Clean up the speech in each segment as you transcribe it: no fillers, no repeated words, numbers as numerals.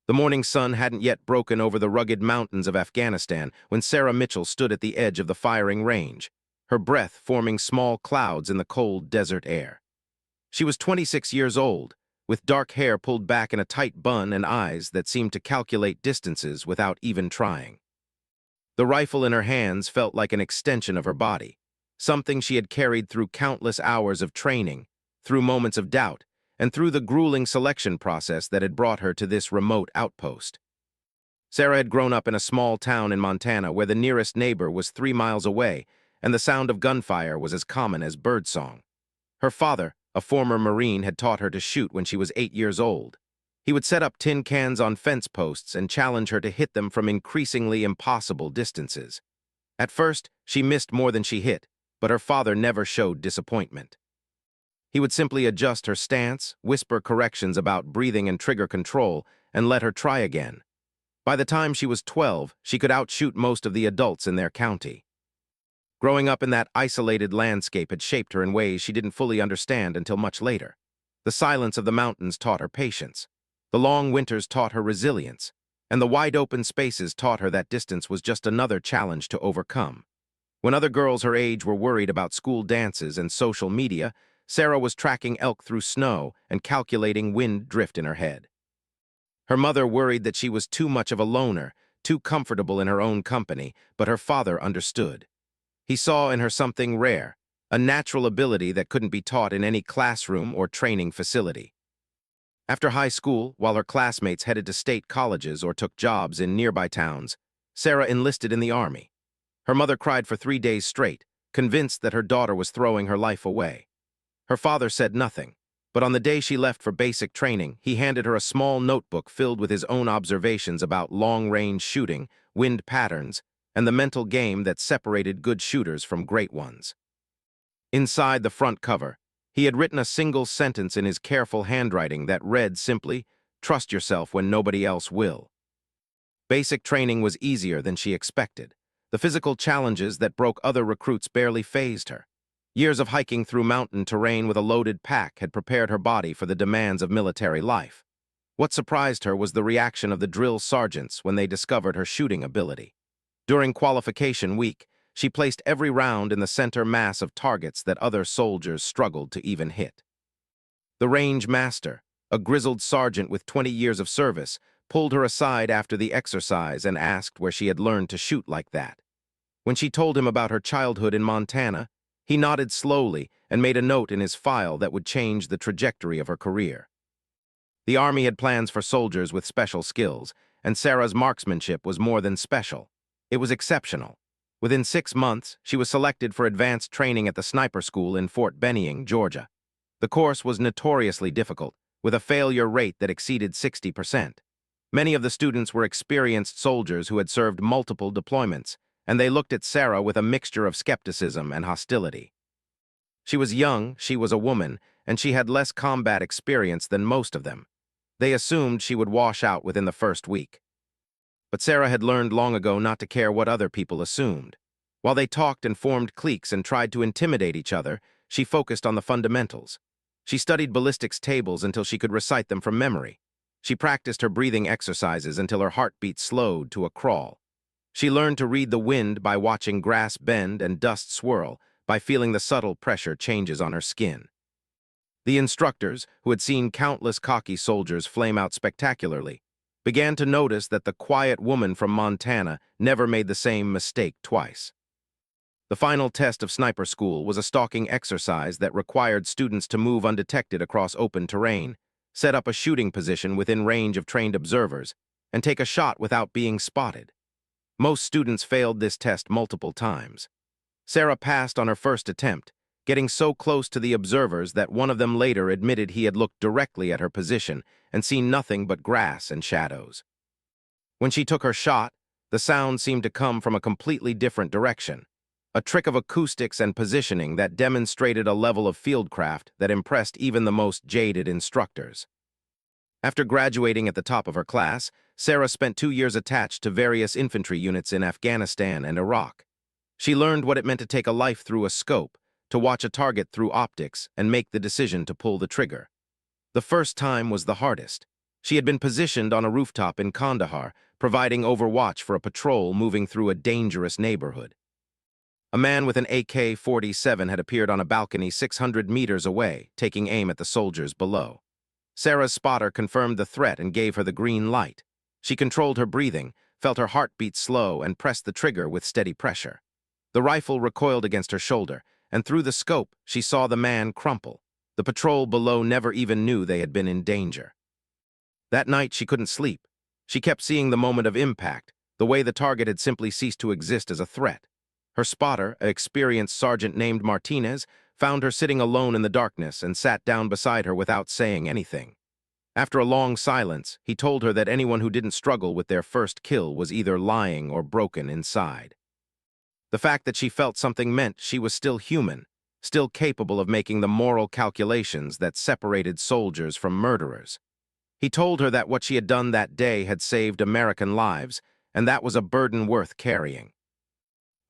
The morning sun hadn't yet broken over the rugged mountains of Afghanistan when Sarah Mitchell stood at the edge of the firing range, her breath forming small clouds in the cold desert air. She was 26 years old, with dark hair pulled back in a tight bun and eyes that seemed to calculate distances without even trying. The rifle in her hands felt like an extension of her body, something she had carried through countless hours of training, through moments of doubt, and through the grueling selection process that had brought her to this remote outpost. Sarah had grown up in a small town in Montana where the nearest neighbor was 3 miles away, and the sound of gunfire was as common as birdsong. Her father, a former Marine, had taught her to shoot when she was 8 years old. He would set up tin cans on fence posts and challenge her to hit them from increasingly impossible distances. At first, she missed more than she hit, but her father never showed disappointment. He would simply adjust her stance, whisper corrections about breathing and trigger control, and let her try again. By the time she was 12, she could outshoot most of the adults in their county. Growing up in that isolated landscape had shaped her in ways she didn't fully understand until much later. The silence of the mountains taught her patience. The long winters taught her resilience. And the wide-open spaces taught her that distance was just another challenge to overcome. When other girls her age were worried about school dances and social media, Sarah was tracking elk through snow and calculating wind drift in her head. Her mother worried that she was too much of a loner, too comfortable in her own company, but her father understood. He saw in her something rare, a natural ability that couldn't be taught in any classroom or training facility. After high school, while her classmates headed to state colleges or took jobs in nearby towns, Sarah enlisted in the Army. Her mother cried for 3 days straight, convinced that her daughter was throwing her life away. Her father said nothing, but on the day she left for basic training, he handed her a small notebook filled with his own observations about long-range shooting, wind patterns, and the mental game that separated good shooters from great ones. Inside the front cover, he had written a single sentence in his careful handwriting that read simply, "Trust yourself when nobody else will." Basic training was easier than she expected. The physical challenges that broke other recruits barely fazed her. Years of hiking through mountain terrain with a loaded pack had prepared her body for the demands of military life. What surprised her was the reaction of the drill sergeants when they discovered her shooting ability. During qualification week, she placed every round in the center mass of targets that other soldiers struggled to even hit. The range master, a grizzled sergeant with 20 years of service, pulled her aside after the exercise and asked where she had learned to shoot like that. When she told him about her childhood in Montana, he nodded slowly and made a note in his file that would change the trajectory of her career. The Army had plans for soldiers with special skills, and Sarah's marksmanship was more than special. It was exceptional. Within 6 months, she was selected for advanced training at the sniper school in Fort Benning, Georgia. The course was notoriously difficult, with a failure rate that exceeded 60%. Many of the students were experienced soldiers who had served multiple deployments, and they looked at Sarah with a mixture of skepticism and hostility. She was young, she was a woman, and she had less combat experience than most of them. They assumed she would wash out within the first week. But Sarah had learned long ago not to care what other people assumed. While they talked and formed cliques and tried to intimidate each other, she focused on the fundamentals. She studied ballistics tables until she could recite them from memory. She practiced her breathing exercises until her heartbeat slowed to a crawl. She learned to read the wind by watching grass bend and dust swirl, by feeling the subtle pressure changes on her skin. The instructors, who had seen countless cocky soldiers flame out spectacularly, began to notice that the quiet woman from Montana never made the same mistake twice. The final test of sniper school was a stalking exercise that required students to move undetected across open terrain, set up a shooting position within range of trained observers, and take a shot without being spotted. Most students failed this test multiple times. Sarah passed on her first attempt, getting so close to the observers that one of them later admitted he had looked directly at her position and seen nothing but grass and shadows. When she took her shot, the sound seemed to come from a completely different direction, a trick of acoustics and positioning that demonstrated a level of fieldcraft that impressed even the most jaded instructors. After graduating at the top of her class, Sarah spent 2 years attached to various infantry units in Afghanistan and Iraq. She learned what it meant to take a life through a scope, to watch a target through optics and make the decision to pull the trigger. The first time was the hardest. She had been positioned on a rooftop in Kandahar, providing overwatch for a patrol moving through a dangerous neighborhood. A man with an AK-47 had appeared on a balcony 600 meters away, taking aim at the soldiers below. Sarah's spotter confirmed the threat and gave her the green light. She controlled her breathing, felt her heartbeat slow, and pressed the trigger with steady pressure. The rifle recoiled against her shoulder, and through the scope, she saw the man crumple. The patrol below never even knew they had been in danger. That night, she couldn't sleep. She kept seeing the moment of impact, the way the target had simply ceased to exist as a threat. Her spotter, an experienced sergeant named Martinez, found her sitting alone in the darkness and sat down beside her without saying anything. After a long silence, he told her that anyone who didn't struggle with their first kill was either lying or broken inside. The fact that she felt something meant she was still human, still capable of making the moral calculations that separated soldiers from murderers. He told her that what she had done that day had saved American lives, and that was a burden worth carrying.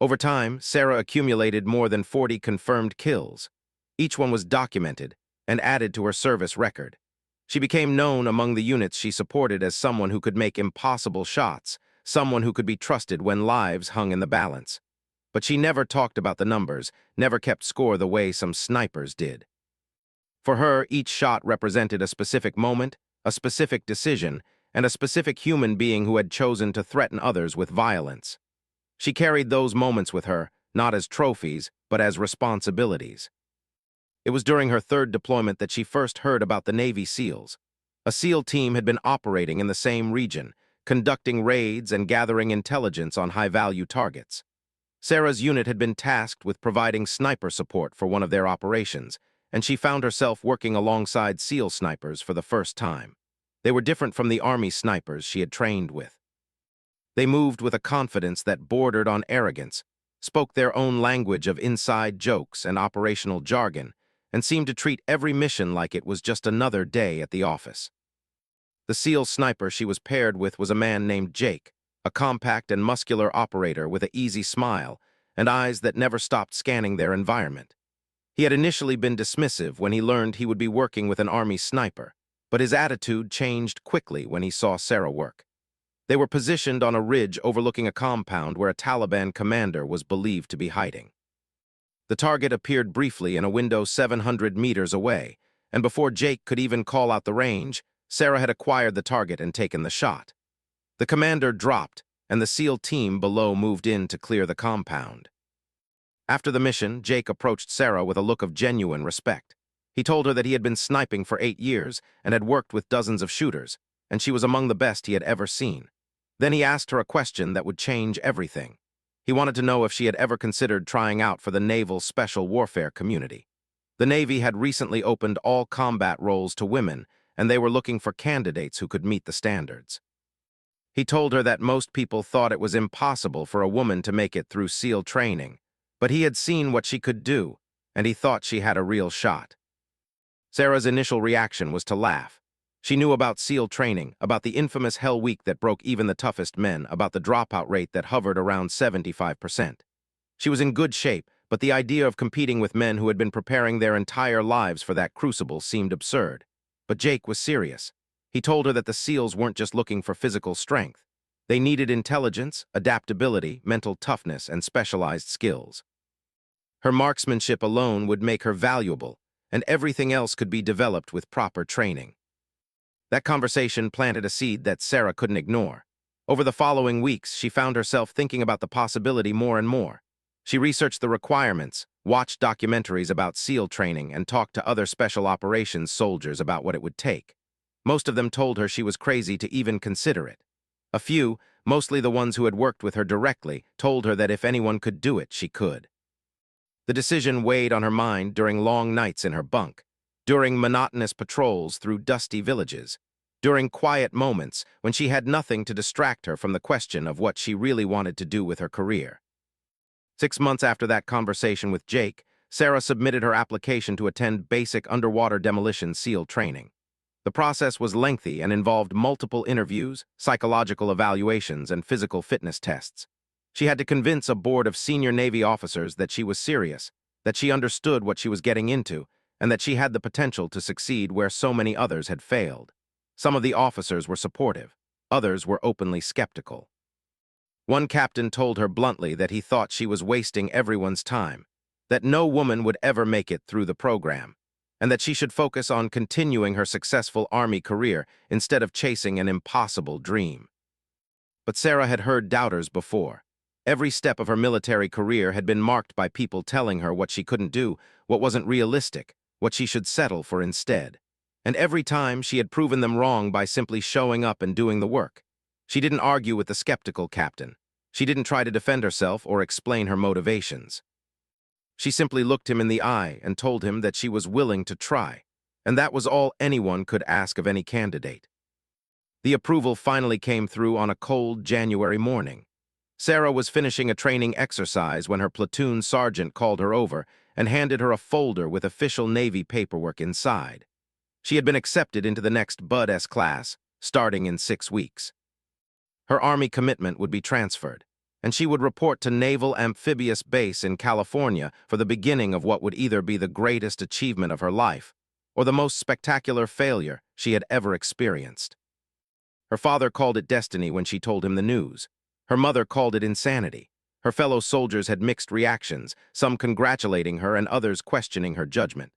Over time, Sarah accumulated more than 40 confirmed kills. Each one was documented and added to her service record. She became known among the units she supported as someone who could make impossible shots, someone who could be trusted when lives hung in the balance. But she never talked about the numbers, never kept score the way some snipers did. For her, each shot represented a specific moment, a specific decision, and a specific human being who had chosen to threaten others with violence. She carried those moments with her, not as trophies, but as responsibilities. It was during her third deployment that she first heard about the Navy SEALs. A SEAL team had been operating in the same region, conducting raids and gathering intelligence on high-value targets. Sarah's unit had been tasked with providing sniper support for one of their operations, and she found herself working alongside SEAL snipers for the first time. They were different from the Army snipers she had trained with. They moved with a confidence that bordered on arrogance, spoke their own language of inside jokes and operational jargon, and seemed to treat every mission like it was just another day at the office. The SEAL sniper she was paired with was a man named Jake, a compact and muscular operator with an easy smile and eyes that never stopped scanning their environment. He had initially been dismissive when he learned he would be working with an Army sniper, but his attitude changed quickly when he saw Sarah work. They were positioned on a ridge overlooking a compound where a Taliban commander was believed to be hiding. The target appeared briefly in a window 700 meters away, and before Jake could even call out the range, Sarah had acquired the target and taken the shot. The commander dropped, and the SEAL team below moved in to clear the compound. After the mission, Jake approached Sarah with a look of genuine respect. He told her that he had been sniping for 8 years and had worked with dozens of shooters, and she was among the best he had ever seen. Then he asked her a question that would change everything. He wanted to know if she had ever considered trying out for the Naval Special Warfare community. The Navy had recently opened all combat roles to women, and they were looking for candidates who could meet the standards. He told her that most people thought it was impossible for a woman to make it through SEAL training, but he had seen what she could do, and he thought she had a real shot. Sarah's initial reaction was to laugh. She knew about SEAL training, about the infamous Hell Week that broke even the toughest men, about the dropout rate that hovered around 75%. She was in good shape, but the idea of competing with men who had been preparing their entire lives for that crucible seemed absurd. But Jake was serious. He told her that the SEALs weren't just looking for physical strength. They needed intelligence, adaptability, mental toughness, and specialized skills. Her marksmanship alone would make her valuable, and everything else could be developed with proper training. That conversation planted a seed that Sarah couldn't ignore. Over the following weeks, she found herself thinking about the possibility more and more. She researched the requirements, watched documentaries about SEAL training, and talked to other special operations soldiers about what it would take. Most of them told her she was crazy to even consider it. A few, mostly the ones who had worked with her directly, told her that if anyone could do it, she could. The decision weighed on her mind during long nights in her bunk, during monotonous patrols through dusty villages, during quiet moments when she had nothing to distract her from the question of what she really wanted to do with her career. 6 months after that conversation with Jake, Sarah submitted her application to attend basic underwater demolition SEAL training. The process was lengthy and involved multiple interviews, psychological evaluations, and physical fitness tests. She had to convince a board of senior Navy officers that she was serious, that she understood what she was getting into, and that she had the potential to succeed where so many others had failed. Some of the officers were supportive. Others were openly skeptical. One captain told her bluntly that he thought she was wasting everyone's time, that no woman would ever make it through the program, and that she should focus on continuing her successful Army career instead of chasing an impossible dream. But Sarah had heard doubters before. Every step of her military career had been marked by people telling her what she couldn't do, what wasn't realistic, what she should settle for instead. And every time she had proven them wrong by simply showing up and doing the work. She didn't argue with the skeptical captain. She didn't try to defend herself or explain her motivations. She simply looked him in the eye and told him that she was willing to try, and that was all anyone could ask of any candidate. The approval finally came through on a cold January morning. Sarah was finishing a training exercise when her platoon sergeant called her over and handed her a folder with official Navy paperwork inside. She had been accepted into the next Bud S class, starting in 6 weeks. Her Army commitment would be transferred, and she would report to Naval Amphibious Base in California for the beginning of what would either be the greatest achievement of her life or the most spectacular failure she had ever experienced. Her father called it destiny when she told him the news. Her mother called it insanity. Her fellow soldiers had mixed reactions, some congratulating her and others questioning her judgment.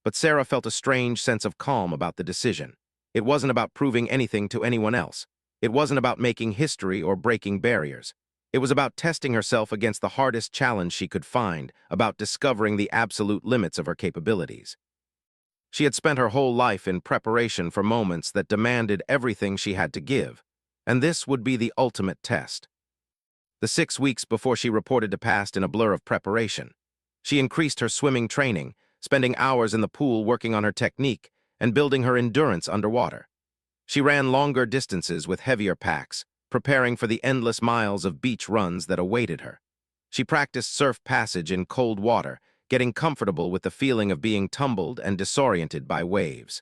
But Sarah felt a strange sense of calm about the decision. It wasn't about proving anything to anyone else. It wasn't about making history or breaking barriers. It was about testing herself against the hardest challenge she could find, about discovering the absolute limits of her capabilities. She had spent her whole life in preparation for moments that demanded everything she had to give, and this would be the ultimate test. The 6 weeks before she reported to passed in a blur of preparation. She increased her swimming training, spending hours in the pool working on her technique and building her endurance underwater. She ran longer distances with heavier packs, preparing for the endless miles of beach runs that awaited her. She practiced surf passage in cold water, getting comfortable with the feeling of being tumbled and disoriented by waves.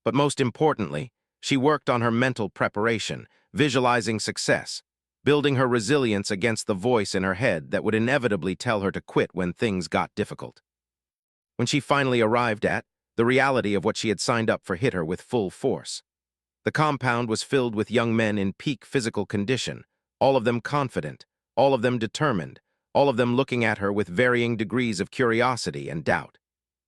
But most importantly, she worked on her mental preparation, visualizing success, building her resilience against the voice in her head that would inevitably tell her to quit when things got difficult. When she finally arrived the reality of what she had signed up for hit her with full force. The compound was filled with young men in peak physical condition, all of them confident, all of them determined, all of them looking at her with varying degrees of curiosity and doubt.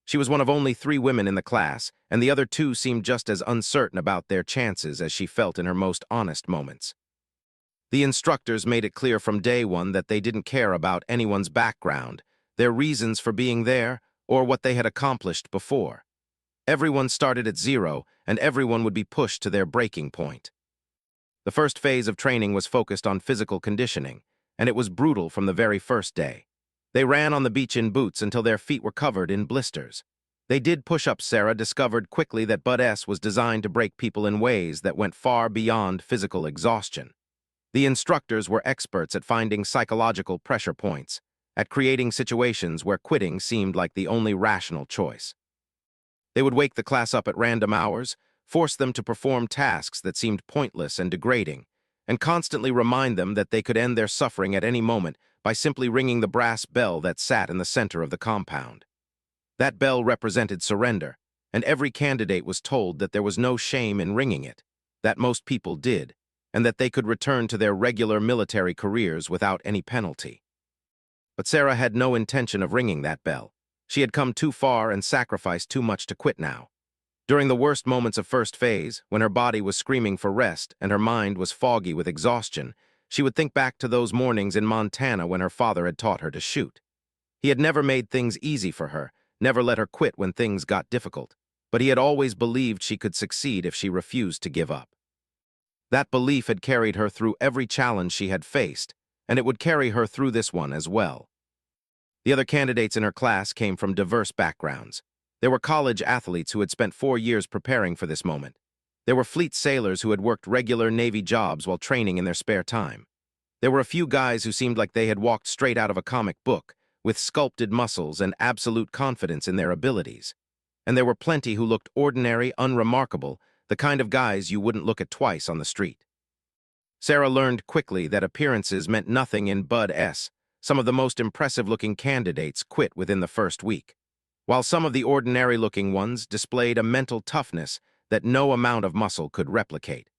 She was one of only 3 women in the class, and the other 2 seemed just as uncertain about their chances as she felt in her most honest moments. The instructors made it clear from day one that they didn't care about anyone's background, their reasons for being there, or what they had accomplished before. Everyone started at 0, and everyone would be pushed to their breaking point. The first phase of training was focused on physical conditioning, and it was brutal from the very first day. They ran on the beach in boots until their feet were covered in blisters. They did push-ups. Sarah discovered quickly that Bud S was designed to break people in ways that went far beyond physical exhaustion. The instructors were experts at finding psychological pressure points, at creating situations where quitting seemed like the only rational choice. They would wake the class up at random hours, force them to perform tasks that seemed pointless and degrading, and constantly remind them that they could end their suffering at any moment by simply ringing the brass bell that sat in the center of the compound. That bell represented surrender, and every candidate was told that there was no shame in ringing it, that most people did, and that they could return to their regular military careers without any penalty. But Sarah had no intention of ringing that bell. She had come too far and sacrificed too much to quit now. During the worst moments of first phase, when her body was screaming for rest and her mind was foggy with exhaustion, she would think back to those mornings in Montana when her father had taught her to shoot. He had never made things easy for her, never let her quit when things got difficult, but he had always believed she could succeed if she refused to give up. That belief had carried her through every challenge she had faced, and it would carry her through this one as well. The other candidates in her class came from diverse backgrounds. There were college athletes who had spent 4 years preparing for this moment. There were fleet sailors who had worked regular Navy jobs while training in their spare time. There were a few guys who seemed like they had walked straight out of a comic book, with sculpted muscles and absolute confidence in their abilities. And there were plenty who looked ordinary, unremarkable, the kind of guys you wouldn't look at twice on the street. Sarah learned quickly that appearances meant nothing in Bud S. Some of the most impressive-looking candidates quit within the first week, while some of the ordinary-looking ones displayed a mental toughness that no amount of muscle could replicate.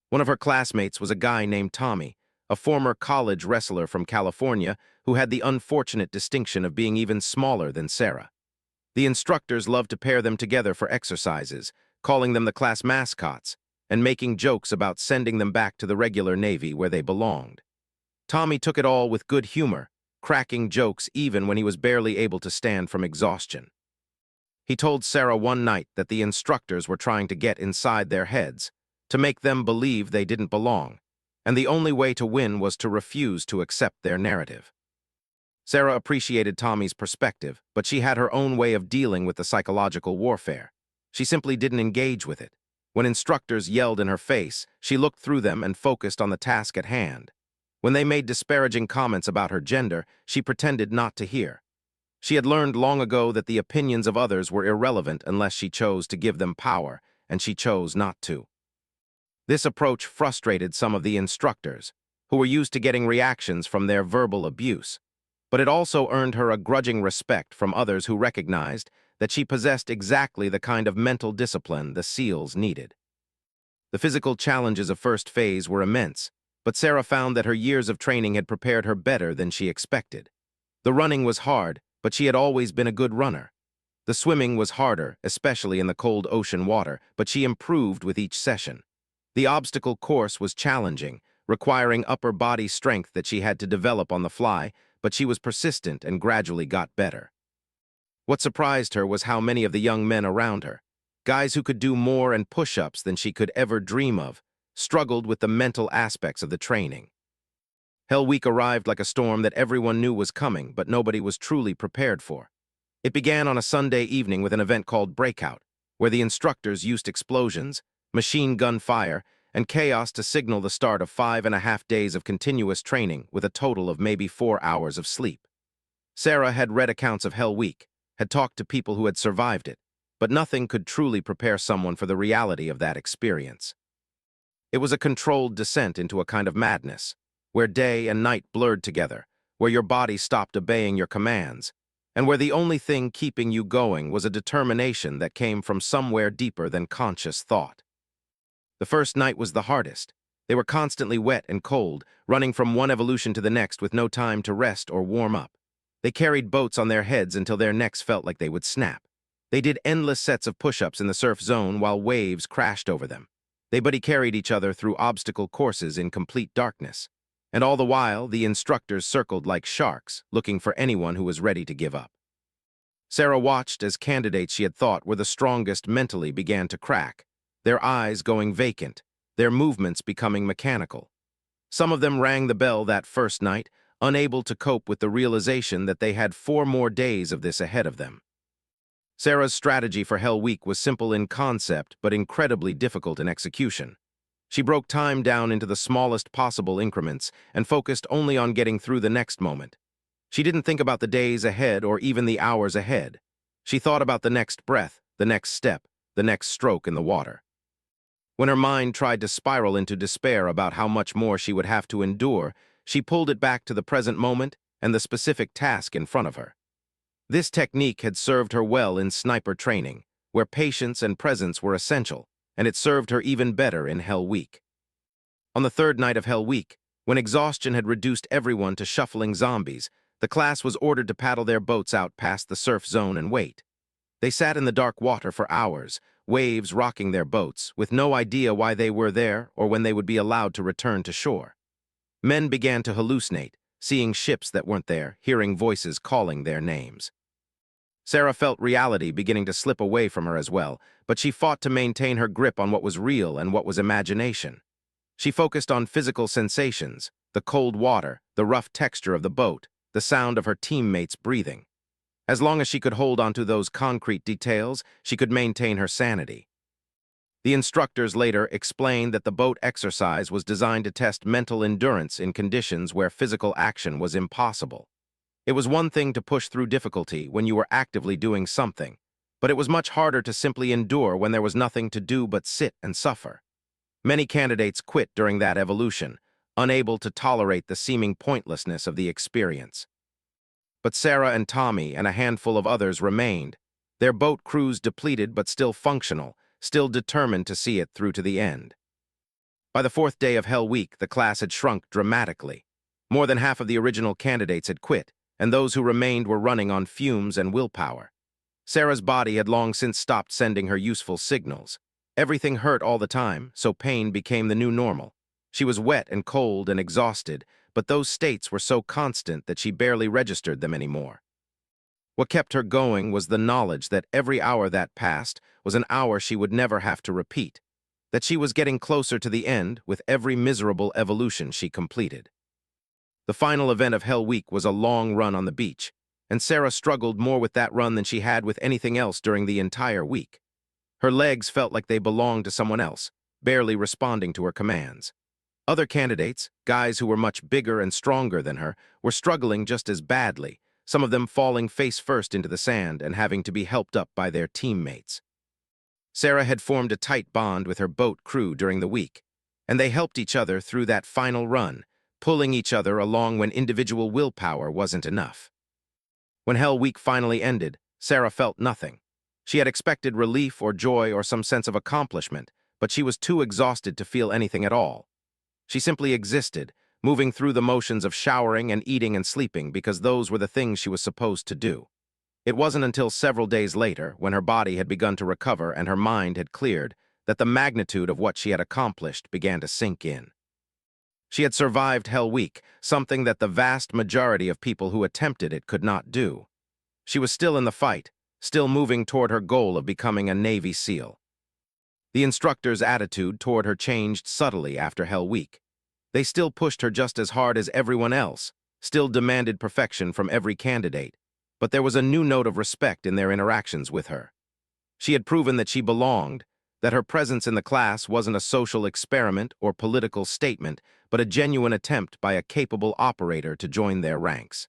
One of her classmates was a guy named Tommy, a former college wrestler from California who had the unfortunate distinction of being even smaller than Sarah. The instructors loved to pair them together for exercises, calling them the class mascots, and making jokes about sending them back to the regular Navy where they belonged. Tommy took it all with good humor, cracking jokes even when he was barely able to stand from exhaustion. He told Sarah one night that the instructors were trying to get inside their heads, to make them believe they didn't belong, and the only way to win was to refuse to accept their narrative. Sarah appreciated Tommy's perspective, but she had her own way of dealing with the psychological warfare. She simply didn't engage with it. When instructors yelled in her face, she looked through them and focused on the task at hand. When they made disparaging comments about her gender, she pretended not to hear. She had learned long ago that the opinions of others were irrelevant unless she chose to give them power, and she chose not to. This approach frustrated some of the instructors, who were used to getting reactions from their verbal abuse, but it also earned her a grudging respect from others who recognized that she possessed exactly the kind of mental discipline the SEALs needed. The physical challenges of first phase were immense, but Sarah found that her years of training had prepared her better than she expected. The running was hard, but she had always been a good runner. The swimming was harder, especially in the cold ocean water, but she improved with each session. The obstacle course was challenging, requiring upper body strength that she had to develop on the fly, but she was persistent and gradually got better. What surprised her was how many of the young men around her, guys who could do more and push-ups than she could ever dream of, struggled with the mental aspects of the training. Hell Week arrived like a storm that everyone knew was coming, but nobody was truly prepared for. It began on a Sunday evening with an event called Breakout, where the instructors used explosions, machine gun fire, and chaos to signal the start of 5.5 days of continuous training with a total of maybe 4 hours of sleep. Sarah had read accounts of Hell Week, had talked to people who had survived it, but nothing could truly prepare someone for the reality of that experience. It was a controlled descent into a kind of madness, where day and night blurred together, where your body stopped obeying your commands, and where the only thing keeping you going was a determination that came from somewhere deeper than conscious thought. The first night was the hardest. They were constantly wet and cold, running from one evolution to the next with no time to rest or warm up. They carried boats on their heads until their necks felt like they would snap. They did endless sets of push-ups in the surf zone while waves crashed over them. They buddy carried each other through obstacle courses in complete darkness. And all the while, the instructors circled like sharks, looking for anyone who was ready to give up. Sarah watched as candidates she had thought were the strongest mentally began to crack, their eyes going vacant, their movements becoming mechanical. Some of them rang the bell that first night, unable to cope with the realization that they had 4 more days of this ahead of them. Sarah's strategy for Hell Week was simple in concept, but incredibly difficult in execution. She broke time down into the smallest possible increments and focused only on getting through the next moment. She didn't think about the days ahead or even the hours ahead. She thought about the next breath, the next step, the next stroke in the water. When her mind tried to spiral into despair about how much more she would have to endure, she pulled it back to the present moment and the specific task in front of her. This technique had served her well in sniper training, where patience and presence were essential, and it served her even better in Hell Week. On the third night of Hell Week, when exhaustion had reduced everyone to shuffling zombies, the class was ordered to paddle their boats out past the surf zone and wait. They sat in the dark water for hours, waves rocking their boats, with no idea why they were there or when they would be allowed to return to shore. Men began to hallucinate, seeing ships that weren't there, hearing voices calling their names. Sarah felt reality beginning to slip away from her as well, but she fought to maintain her grip on what was real and what was imagination. She focused on physical sensations, the cold water, the rough texture of the boat, the sound of her teammates breathing. As long as she could hold onto those concrete details, she could maintain her sanity. The instructors later explained that the boat exercise was designed to test mental endurance in conditions where physical action was impossible. It was one thing to push through difficulty when you were actively doing something, but it was much harder to simply endure when there was nothing to do but sit and suffer. Many candidates quit during that evolution, unable to tolerate the seeming pointlessness of the experience. But Sarah and Tommy and a handful of others remained, their boat crews depleted but still functional, still determined to see it through to the end. By the fourth day of Hell Week, the class had shrunk dramatically. More than half of the original candidates had quit, and those who remained were running on fumes and willpower. Sarah's body had long since stopped sending her useful signals. Everything hurt all the time, so pain became the new normal. She was wet and cold and exhausted, but those states were so constant that she barely registered them anymore. What kept her going was the knowledge that every hour that passed was an hour she would never have to repeat, that she was getting closer to the end with every miserable evolution she completed. The final event of Hell Week was a long run on the beach, and Sarah struggled more with that run than she had with anything else during the entire week. Her legs felt like they belonged to someone else, barely responding to her commands. Other candidates, guys who were much bigger and stronger than her, were struggling just as badly, some of them falling face first into the sand and having to be helped up by their teammates. Sarah had formed a tight bond with her boat crew during the week, and they helped each other through that final run, pulling each other along when individual willpower wasn't enough. When Hell Week finally ended, Sarah felt nothing. She had expected relief or joy or some sense of accomplishment, but she was too exhausted to feel anything at all. She simply existed, moving through the motions of showering and eating and sleeping because those were the things she was supposed to do. It wasn't until several days later, when her body had begun to recover and her mind had cleared, that the magnitude of what she had accomplished began to sink in. She had survived Hell Week, something that the vast majority of people who attempted it could not do. She was still in the fight, still moving toward her goal of becoming a Navy SEAL. The instructor's attitude toward her changed subtly after Hell Week. They still pushed her just as hard as everyone else, still demanded perfection from every candidate, but there was a new note of respect in their interactions with her. She had proven that she belonged, that her presence in the class wasn't a social experiment or political statement, but a genuine attempt by a capable operator to join their ranks.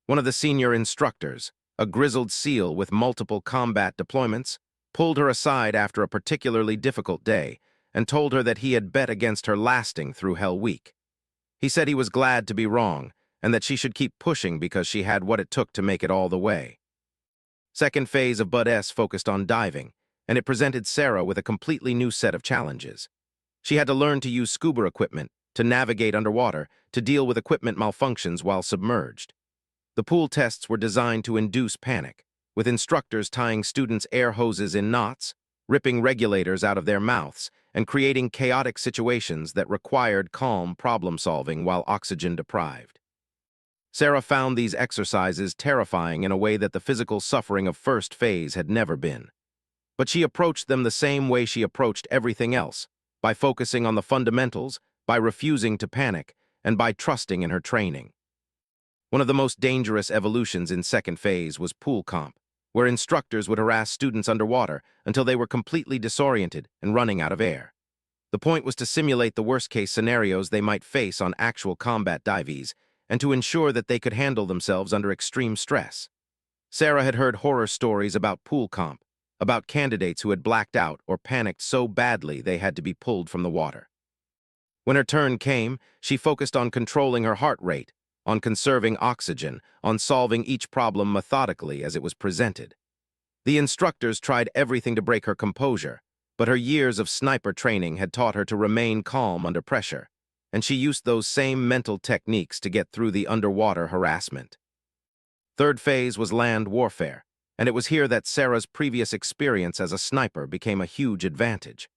One of the senior instructors, a grizzled SEAL with multiple combat deployments, pulled her aside after a particularly difficult day and told her that he had bet against her lasting through Hell Week. He said he was glad to be wrong and that she should keep pushing because she had what it took to make it all the way. Second phase of Bud S focused on diving, and it presented Sarah with a completely new set of challenges. She had to learn to use scuba equipment, to navigate underwater, to deal with equipment malfunctions while submerged. The pool tests were designed to induce panic, with instructors tying students' air hoses in knots, ripping regulators out of their mouths, and creating chaotic situations that required calm problem-solving while oxygen-deprived. Sarah found these exercises terrifying in a way that the physical suffering of first phase had never been. But she approached them the same way she approached everything else, by focusing on the fundamentals, by refusing to panic, and by trusting in her training. One of the most dangerous evolutions in second phase was pool comp, where instructors would harass students underwater until they were completely disoriented and running out of air. The point was to simulate the worst-case scenarios they might face on actual combat divees and to ensure that they could handle themselves under extreme stress. Sarah had heard horror stories about pool comp, about candidates who had blacked out or panicked so badly they had to be pulled from the water. When her turn came, she focused on controlling her heart rate, on conserving oxygen, on solving each problem methodically as it was presented. The instructors tried everything to break her composure, but her years of sniper training had taught her to remain calm under pressure, and she used those same mental techniques to get through the underwater harassment. Third phase was land warfare, and it was here that Sarah's previous experience as a sniper became a huge advantage.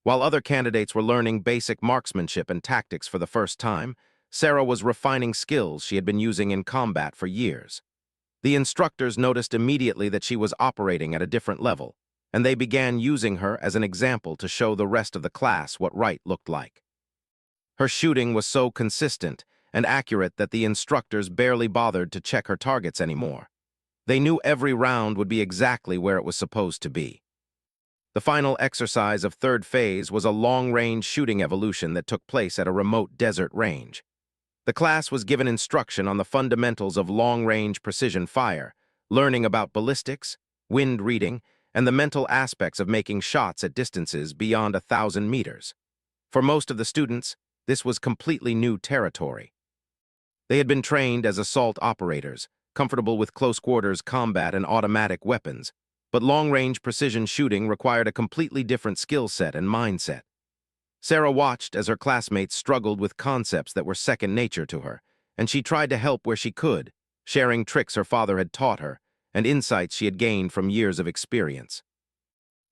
While other candidates were learning basic marksmanship and tactics for the first time, Sarah was refining skills she had been using in combat for years. The instructors noticed immediately that she was operating at a different level, and they began using her as an example to show the rest of the class what right looked like. Her shooting was so consistent and accurate that the instructors barely bothered to check her targets anymore. They knew every round would be exactly where it was supposed to be. The final exercise of third phase was a long-range shooting evolution that took place at a remote desert range. The class was given instruction on the fundamentals of long-range precision fire, learning about ballistics, wind reading, and the mental aspects of making shots at distances beyond 1,000 meters. For most of the students, this was completely new territory. They had been trained as assault operators, comfortable with close-quarters combat and automatic weapons, But long-range precision shooting required a completely different skill set and mindset. Sarah watched as her classmates struggled with concepts that were second nature to her, and she tried to help where she could, sharing tricks her father had taught her and insights she had gained from years of experience.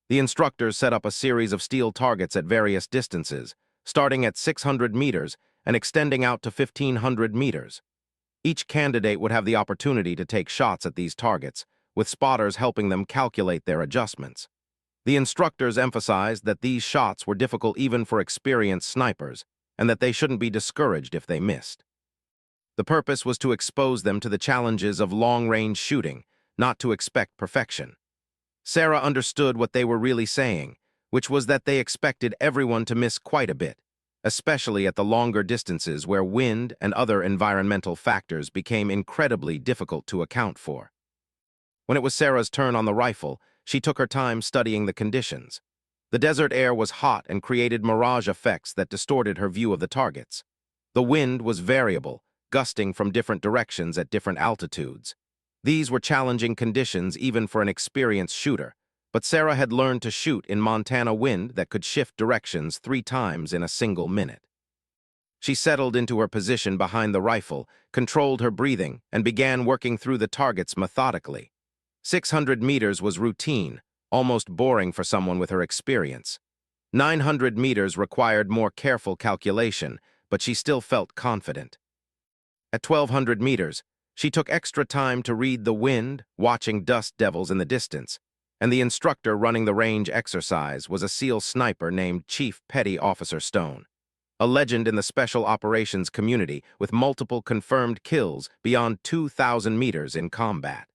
The instructors set up a series of steel targets at various distances, starting at 600 meters and extending out to 1,500 meters. Each candidate would have the opportunity to take shots at these targets, with spotters helping them calculate their adjustments. The instructors emphasized that these shots were difficult even for experienced snipers, and that they shouldn't be discouraged if they missed. The purpose was to expose them to the challenges of long-range shooting, not to expect perfection. Sarah understood what they were really saying, which was that they expected everyone to miss quite a bit, especially at the longer distances where wind and other environmental factors became incredibly difficult to account for. When it was Sarah's turn on the rifle, she took her time studying the conditions. The desert air was hot and created mirage effects that distorted her view of the targets. The wind was variable, gusting from different directions at different altitudes. These were challenging conditions even for an experienced shooter, but Sarah had learned to shoot in Montana wind that could shift directions 3 times in a single minute. She settled into her position behind the rifle, controlled her breathing, and began working through the targets methodically. 600 meters was routine, almost boring for someone with her experience. 900 meters required more careful calculation, but she still felt confident. At 1,200 meters, she took extra time to read the wind, watching dust devils in the distance, and the instructor running the range exercise was a SEAL sniper named Chief Petty Officer Stone, a legend in the special operations community with multiple confirmed kills beyond 2,000 meters in combat.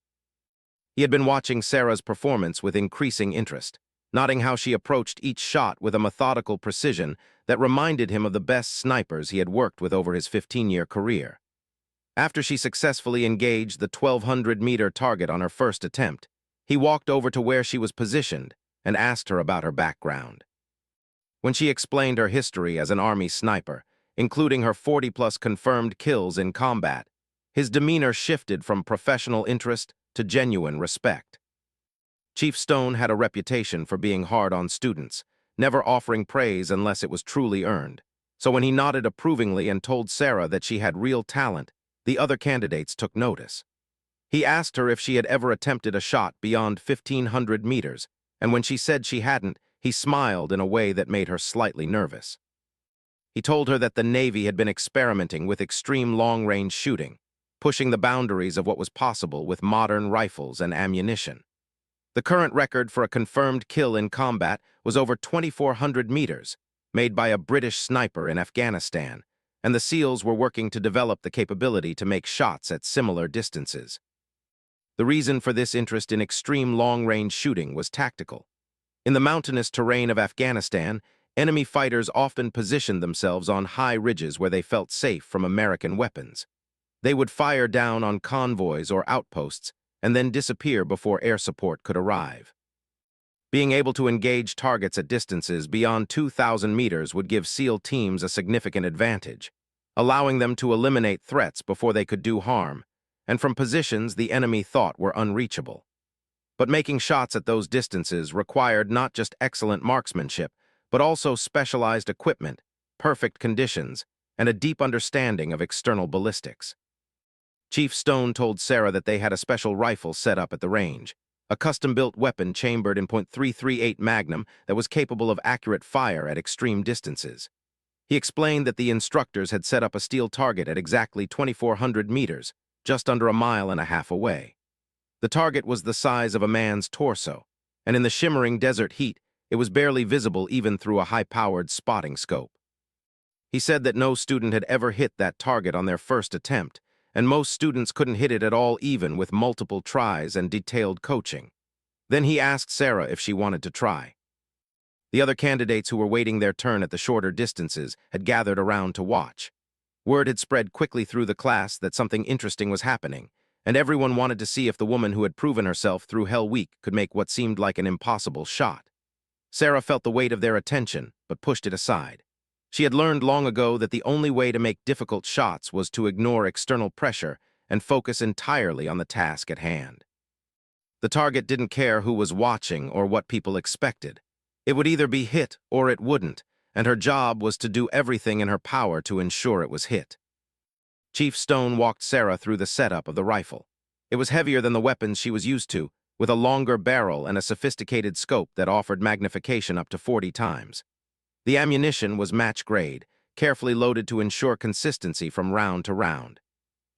He had been watching Sarah's performance with increasing interest, noting how she approached each shot with a methodical precision that reminded him of the best snipers he had worked with over his 15-year career. After she successfully engaged the 1,200-meter target on her first attempt, he walked over to where she was positioned and asked her about her background. When she explained her history as an Army sniper, including her 40-plus confirmed kills in combat, his demeanor shifted from professional interest to genuine respect. Chief Stone had a reputation for being hard on students, never offering praise unless it was truly earned. So when he nodded approvingly and told Sarah that she had real talent, the other candidates took notice. He asked her if she had ever attempted a shot beyond 1,500 meters, and when she said she hadn't, he smiled in a way that made her slightly nervous. He told her that the Navy had been experimenting with extreme long-range shooting, pushing the boundaries of what was possible with modern rifles and ammunition. The current record for a confirmed kill in combat was over 2,400 meters, made by a British sniper in Afghanistan, and the SEALs were working to develop the capability to make shots at similar distances. The reason for this interest in extreme long-range shooting was tactical. In the mountainous terrain of Afghanistan, enemy fighters often positioned themselves on high ridges where they felt safe from American weapons. They would fire down on convoys or outposts and then disappear before air support could arrive. Being able to engage targets at distances beyond 2,000 meters would give SEAL teams a significant advantage, allowing them to eliminate threats before they could do harm, and from positions the enemy thought were unreachable. But making shots at those distances required not just excellent marksmanship, but also specialized equipment, perfect conditions, and a deep understanding of external ballistics. Chief Stone told Sarah that they had a special rifle set up at the range, a custom-built weapon chambered in .338 Magnum that was capable of accurate fire at extreme distances. He explained that the instructors had set up a steel target at exactly 2,400 meters, just under 1.5 miles away. The target was the size of a man's torso, and in the shimmering desert heat, it was barely visible even through a high-powered spotting scope. He said that no student had ever hit that target on their first attempt, and most students couldn't hit it at all even with multiple tries and detailed coaching. Then he asked Sarah if she wanted to try. The other candidates who were waiting their turn at the shorter distances had gathered around to watch. Word had spread quickly through the class that something interesting was happening, and everyone wanted to see if the woman who had proven herself through Hell Week could make what seemed like an impossible shot. Sarah felt the weight of their attention, but pushed it aside. She had learned long ago that the only way to make difficult shots was to ignore external pressure and focus entirely on the task at hand. The target didn't care who was watching or what people expected. It would either be hit or it wouldn't, and her job was to do everything in her power to ensure it was hit. Chief Stone walked Sarah through the setup of the rifle. It was heavier than the weapons she was used to, with a longer barrel and a sophisticated scope that offered magnification up to 40 times. The ammunition was match grade, carefully loaded to ensure consistency from round to round.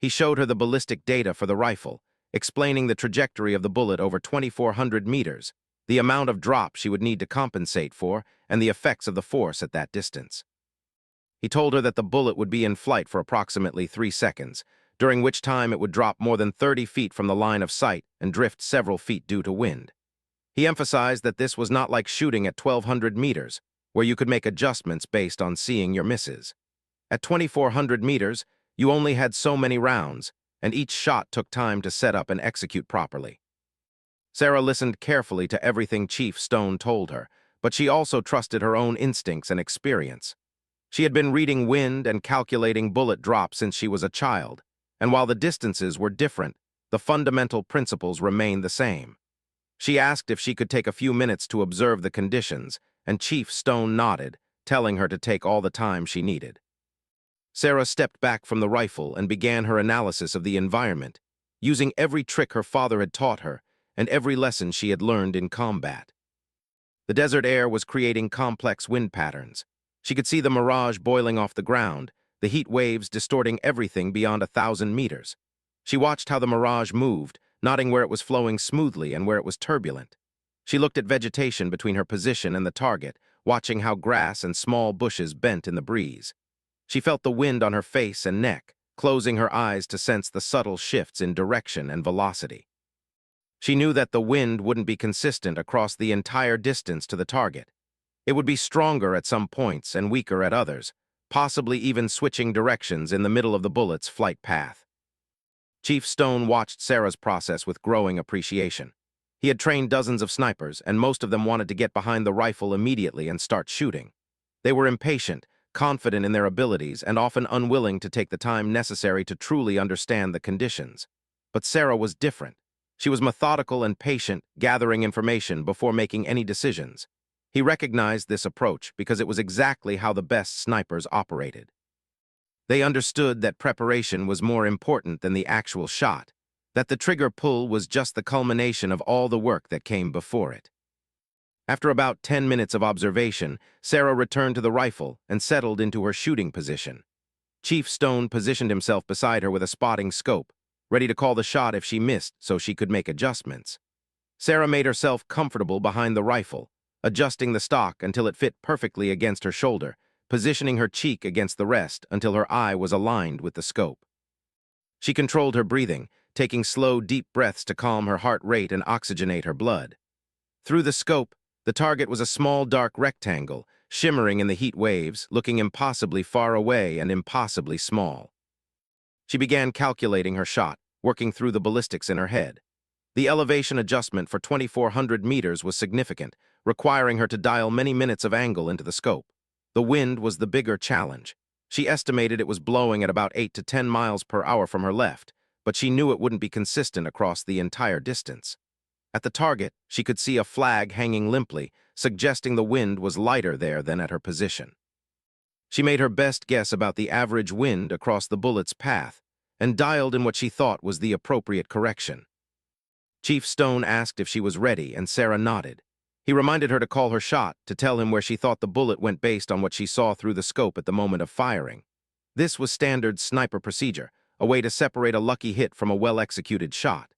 He showed her the ballistic data for the rifle, explaining the trajectory of the bullet over 2,400 meters, the amount of drop she would need to compensate for, and the effects of the force at that distance. He told her that the bullet would be in flight for approximately 3 seconds, during which time it would drop more than 30 feet from the line of sight and drift several feet due to wind. He emphasized that this was not like shooting at 1,200 meters, where you could make adjustments based on seeing your misses. At 2,400 meters, you only had so many rounds, and each shot took time to set up and execute properly. Sarah listened carefully to everything Chief Stone told her, but she also trusted her own instincts and experience. She had been reading wind and calculating bullet drop since she was a child, and while the distances were different, the fundamental principles remained the same. She asked if she could take a few minutes to observe the conditions, and Chief Stone nodded, telling her to take all the time she needed. Sarah stepped back from the rifle and began her analysis of the environment, using every trick her father had taught her and every lesson she had learned in combat. The desert air was creating complex wind patterns. She could see the mirage boiling off the ground, the heat waves distorting everything beyond 1,000 meters. She watched how the mirage moved, noting where it was flowing smoothly and where it was turbulent. She looked at vegetation between her position and the target, watching how grass and small bushes bent in the breeze. She felt the wind on her face and neck, closing her eyes to sense the subtle shifts in direction and velocity. She knew that the wind wouldn't be consistent across the entire distance to the target. It would be stronger at some points and weaker at others, possibly even switching directions in the middle of the bullet's flight path. Chief Stone watched Sarah's process with growing appreciation. He had trained dozens of snipers, and most of them wanted to get behind the rifle immediately and start shooting. They were impatient, confident in their abilities, and often unwilling to take the time necessary to truly understand the conditions. But Sarah was different. She was methodical and patient, gathering information before making any decisions. He recognized this approach because it was exactly how the best snipers operated. They understood that preparation was more important than the actual shot, that the trigger pull was just the culmination of all the work that came before it. After about 10 minutes of observation, Sarah returned to the rifle and settled into her shooting position. Chief Stone positioned himself beside her with a spotting scope, ready to call the shot if she missed so she could make adjustments. Sarah made herself comfortable behind the rifle, adjusting the stock until it fit perfectly against her shoulder, positioning her cheek against the rest until her eye was aligned with the scope. She controlled her breathing, taking slow, deep breaths to calm her heart rate and oxygenate her blood. Through the scope, the target was a small, dark rectangle, shimmering in the heat waves, looking impossibly far away and impossibly small. She began calculating her shot, working through the ballistics in her head. The elevation adjustment for 2,400 meters was significant, requiring her to dial many minutes of angle into the scope. The wind was the bigger challenge. She estimated it was blowing at about 8 to 10 miles per hour from her left, but she knew it wouldn't be consistent across the entire distance. At the target, she could see a flag hanging limply, suggesting the wind was lighter there than at her position. She made her best guess about the average wind across the bullet's path and dialed in what she thought was the appropriate correction. Chief Stone asked if she was ready, and Sarah nodded. He reminded her to call her shot, to tell him where she thought the bullet went based on what she saw through the scope at the moment of firing. This was standard sniper procedure, a way to separate a lucky hit from a well-executed shot.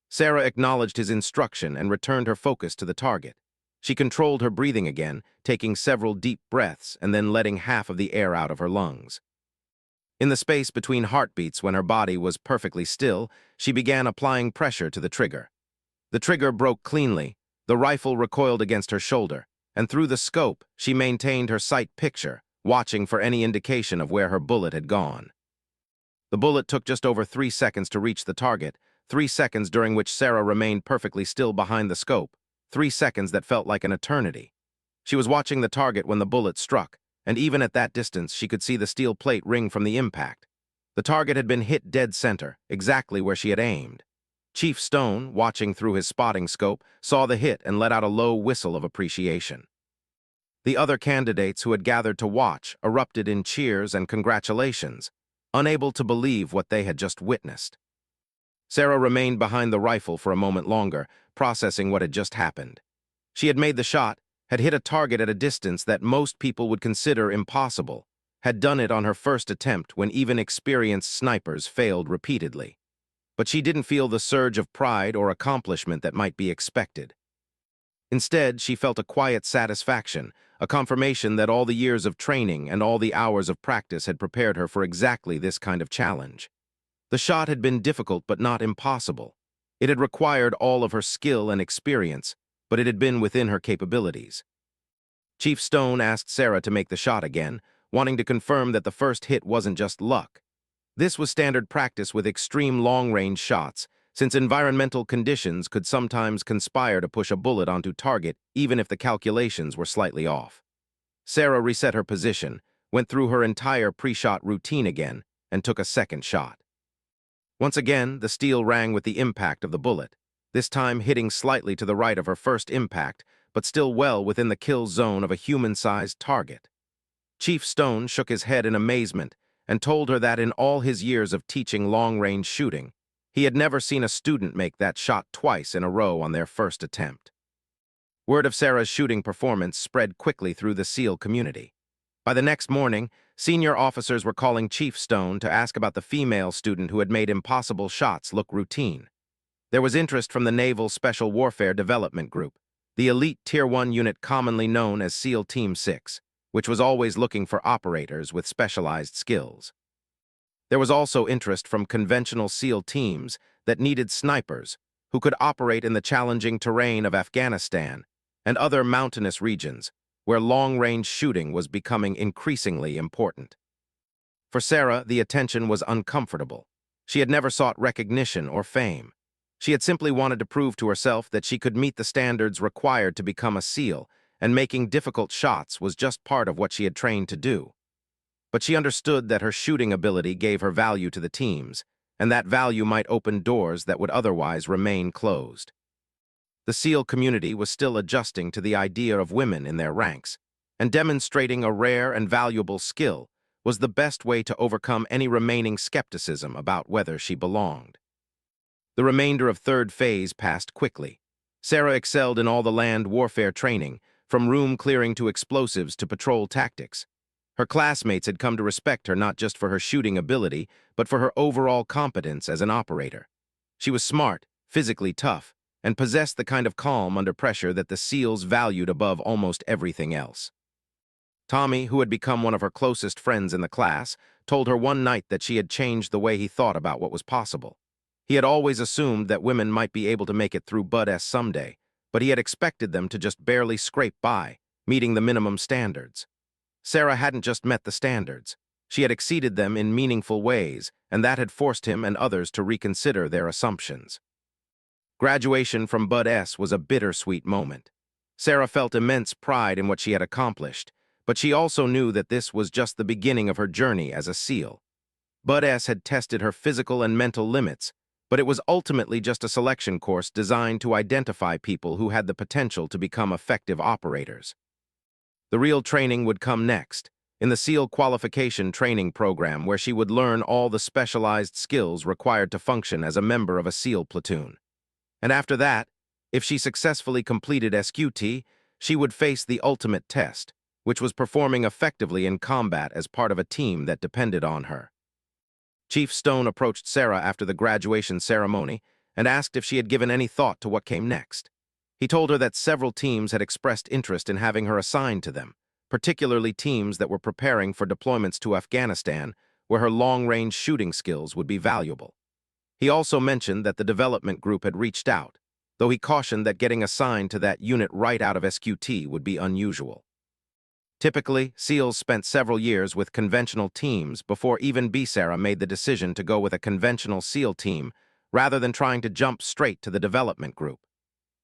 Sarah acknowledged his instruction and returned her focus to the target. She controlled her breathing again, taking several deep breaths and then letting half of the air out of her lungs. In the space between heartbeats, when her body was perfectly still, she began applying pressure to the trigger. The trigger broke cleanly, the rifle recoiled against her shoulder, and through the scope, she maintained her sight picture, watching for any indication of where her bullet had gone. The bullet took just over 3 seconds to reach the target, 3 seconds during which Sarah remained perfectly still behind the scope, 3 seconds that felt like an eternity. She was watching the target when the bullet struck, and even at that distance she could see the steel plate ring from the impact. The target had been hit dead center, exactly where she had aimed. Chief Stone, watching through his spotting scope, saw the hit and let out a low whistle of appreciation. The other candidates who had gathered to watch erupted in cheers and congratulations, unable to believe what they had just witnessed. Sarah remained behind the rifle for a moment longer, processing what had just happened. She had made the shot, had hit a target at a distance that most people would consider impossible, had done it on her first attempt when even experienced snipers failed repeatedly. But she didn't feel the surge of pride or accomplishment that might be expected. Instead, she felt a quiet satisfaction, a confirmation that all the years of training and all the hours of practice had prepared her for exactly this kind of challenge. The shot had been difficult but not impossible. It had required all of her skill and experience, but it had been within her capabilities. Chief Stone asked Sarah to make the shot again, wanting to confirm that the first hit wasn't just luck. This was standard practice with extreme long-range shots, since environmental conditions could sometimes conspire to push a bullet onto target even if the calculations were slightly off. Sarah reset her position, went through her entire pre-shot routine again, and took a second shot. Once again, the steel rang with the impact of the bullet, this time hitting slightly to the right of her first impact, but still well within the kill zone of a human-sized target. Chief Stone shook his head in amazement and told her that in all his years of teaching long-range shooting, he had never seen a student make that shot twice in a row on their first attempt. Word of Sarah's shooting performance spread quickly through the SEAL community. By the next morning, senior officers were calling Chief Stone to ask about the female student who had made impossible shots look routine. There was interest from the Naval Special Warfare Development Group, the elite Tier 1 unit commonly known as SEAL Team 6, which was always looking for operators with specialized skills. There was also interest from conventional SEAL teams that needed snipers who could operate in the challenging terrain of Afghanistan and other mountainous regions where long-range shooting was becoming increasingly important. For Sarah, the attention was uncomfortable. She had never sought recognition or fame. She had simply wanted to prove to herself that she could meet the standards required to become a SEAL, and making difficult shots was just part of what she had trained to do. But she understood that her shooting ability gave her value to the teams, and that value might open doors that would otherwise remain closed. The SEAL community was still adjusting to the idea of women in their ranks, and demonstrating a rare and valuable skill was the best way to overcome any remaining skepticism about whether she belonged. The remainder of third phase passed quickly. Sarah excelled in all the land warfare training, from room clearing to explosives to patrol tactics. Her classmates had come to respect her not just for her shooting ability, but for her overall competence as an operator. She was smart, physically tough, and possessed the kind of calm under pressure that the SEALs valued above almost everything else. Tommy, who had become one of her closest friends in the class, told her one night that she had changed the way he thought about what was possible. He had always assumed that women might be able to make it through Bud S someday, but he had expected them to just barely scrape by, meeting the minimum standards. Sarah hadn't just met the standards. She had exceeded them in meaningful ways, and that had forced him and others to reconsider their assumptions. Graduation from Bud S was a bittersweet moment. Sarah felt immense pride in what she had accomplished, but she also knew that this was just the beginning of her journey as a SEAL. Bud S had tested her physical and mental limits, but it was ultimately just a selection course designed to identify people who had the potential to become effective operators. The real training would come next, in the SEAL qualification training program where she would learn all the specialized skills required to function as a member of a SEAL platoon. And after that, if she successfully completed SQT, she would face the ultimate test, which was performing effectively in combat as part of a team that depended on her. Chief Stone approached Sarah after the graduation ceremony and asked if she had given any thought to what came next. He told her that several teams had expressed interest in having her assigned to them, particularly teams that were preparing for deployments to Afghanistan, where her long-range shooting skills would be valuable. He also mentioned that the development group had reached out, though he cautioned that getting assigned to that unit right out of SQT would be unusual. Typically, SEALs spent several years with conventional teams before even Sarah made the decision to go with a conventional SEAL team rather than trying to jump straight to the development group.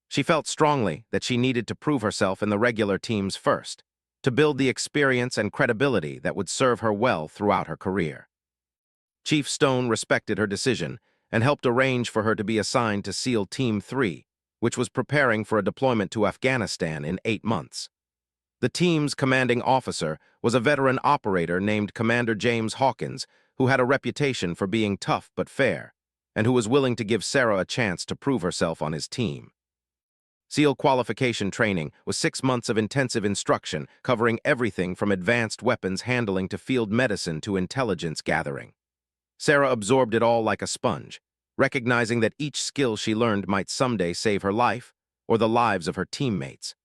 She felt strongly that she needed to prove herself in the regular teams first, to build the experience and credibility that would serve her well throughout her career. Chief Stone respected her decision and helped arrange for her to be assigned to SEAL Team 3, which was preparing for a deployment to Afghanistan in 8 months. The team's commanding officer was a veteran operator named Commander James Hawkins, who had a reputation for being tough but fair, and who was willing to give Sarah a chance to prove herself on his team. SEAL qualification training was 6 months of intensive instruction, covering everything from advanced weapons handling to field medicine to intelligence gathering. Sarah absorbed it all like a sponge, recognizing that each skill she learned might someday save her life or the lives of her teammates.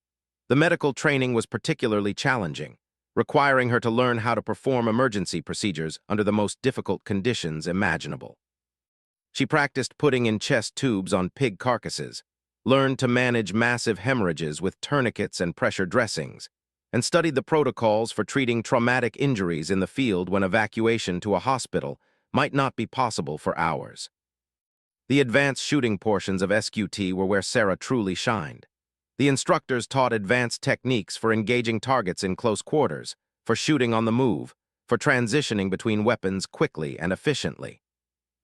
The medical training was particularly challenging, requiring her to learn how to perform emergency procedures under the most difficult conditions imaginable. She practiced putting in chest tubes on pig carcasses, learned to manage massive hemorrhages with tourniquets and pressure dressings, and studied the protocols for treating traumatic injuries in the field when evacuation to a hospital might not be possible for hours. The advanced shooting portions of SQT were where Sarah truly shined. The instructors taught advanced techniques for engaging targets in close quarters, for shooting on the move, for transitioning between weapons quickly and efficiently.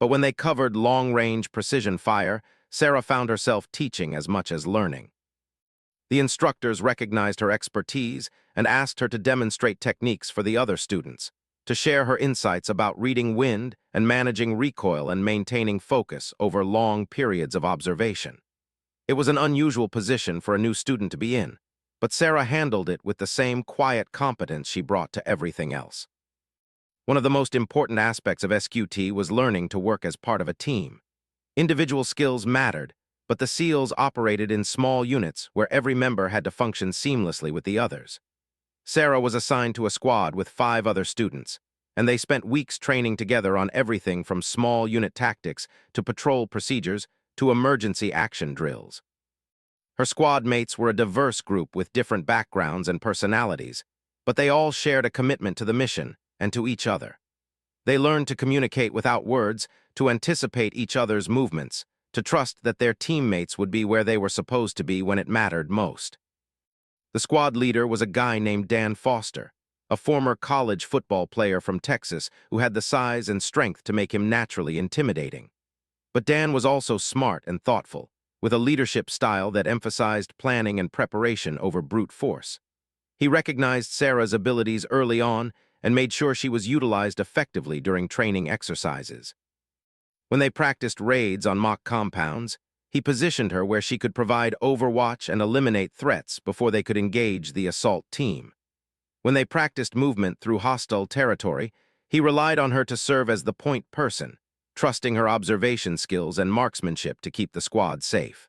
But when they covered long-range precision fire, Sarah found herself teaching as much as learning. The instructors recognized her expertise and asked her to demonstrate techniques for the other students, to share her insights about reading wind and managing recoil and maintaining focus over long periods of observation. It was an unusual position for a new student to be in, but Sarah handled it with the same quiet competence she brought to everything else. One of the most important aspects of SQT was learning to work as part of a team. Individual skills mattered, but the SEALs operated in small units where every member had to function seamlessly with the others. Sarah was assigned to a squad with 5 other students, and they spent weeks training together on everything from small unit tactics to patrol procedures to emergency action drills. Her squad mates were a diverse group with different backgrounds and personalities, but they all shared a commitment to the mission and to each other. They learned to communicate without words, to anticipate each other's movements, to trust that their teammates would be where they were supposed to be when it mattered most. The squad leader was a guy named Dan Foster, a former college football player from Texas who had the size and strength to make him naturally intimidating. But Dan was also smart and thoughtful, with a leadership style that emphasized planning and preparation over brute force. He recognized Sarah's abilities early on and made sure she was utilized effectively during training exercises. When they practiced raids on mock compounds, he positioned her where she could provide overwatch and eliminate threats before they could engage the assault team. When they practiced movement through hostile territory, he relied on her to serve as the point person, trusting her observation skills and marksmanship to keep the squad safe.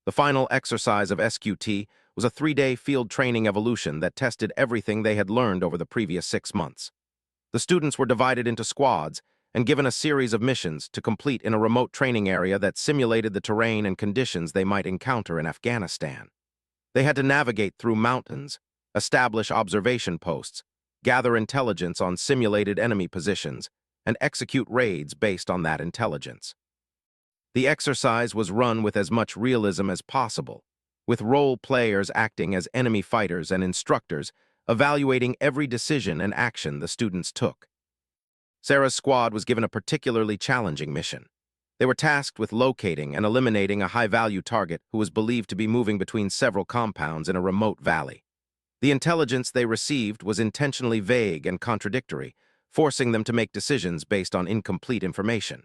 The final exercise of SQT was a 3-day field training evolution that tested everything they had learned over the previous 6 months. The students were divided into squads and given a series of missions to complete in a remote training area that simulated the terrain and conditions they might encounter in Afghanistan. They had to navigate through mountains, establish observation posts, gather intelligence on simulated enemy positions, and execute raids based on that intelligence. The exercise was run with as much realism as possible, with role players acting as enemy fighters and instructors, evaluating every decision and action the students took. Sarah's squad was given a particularly challenging mission. They were tasked with locating and eliminating a high-value target who was believed to be moving between several compounds in a remote valley. The intelligence they received was intentionally vague and contradictory, forcing them to make decisions based on incomplete information.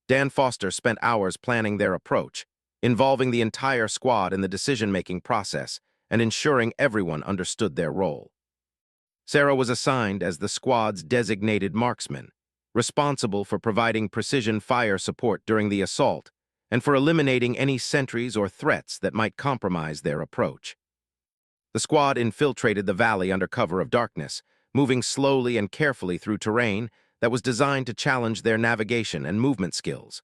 Dan Foster spent hours planning their approach, involving the entire squad in the decision-making process and ensuring everyone understood their role. Sarah was assigned as the squad's designated marksman, responsible for providing precision fire support during the assault and for eliminating any sentries or threats that might compromise their approach. The squad infiltrated the valley under cover of darkness, moving slowly and carefully through terrain that was designed to challenge their navigation and movement skills.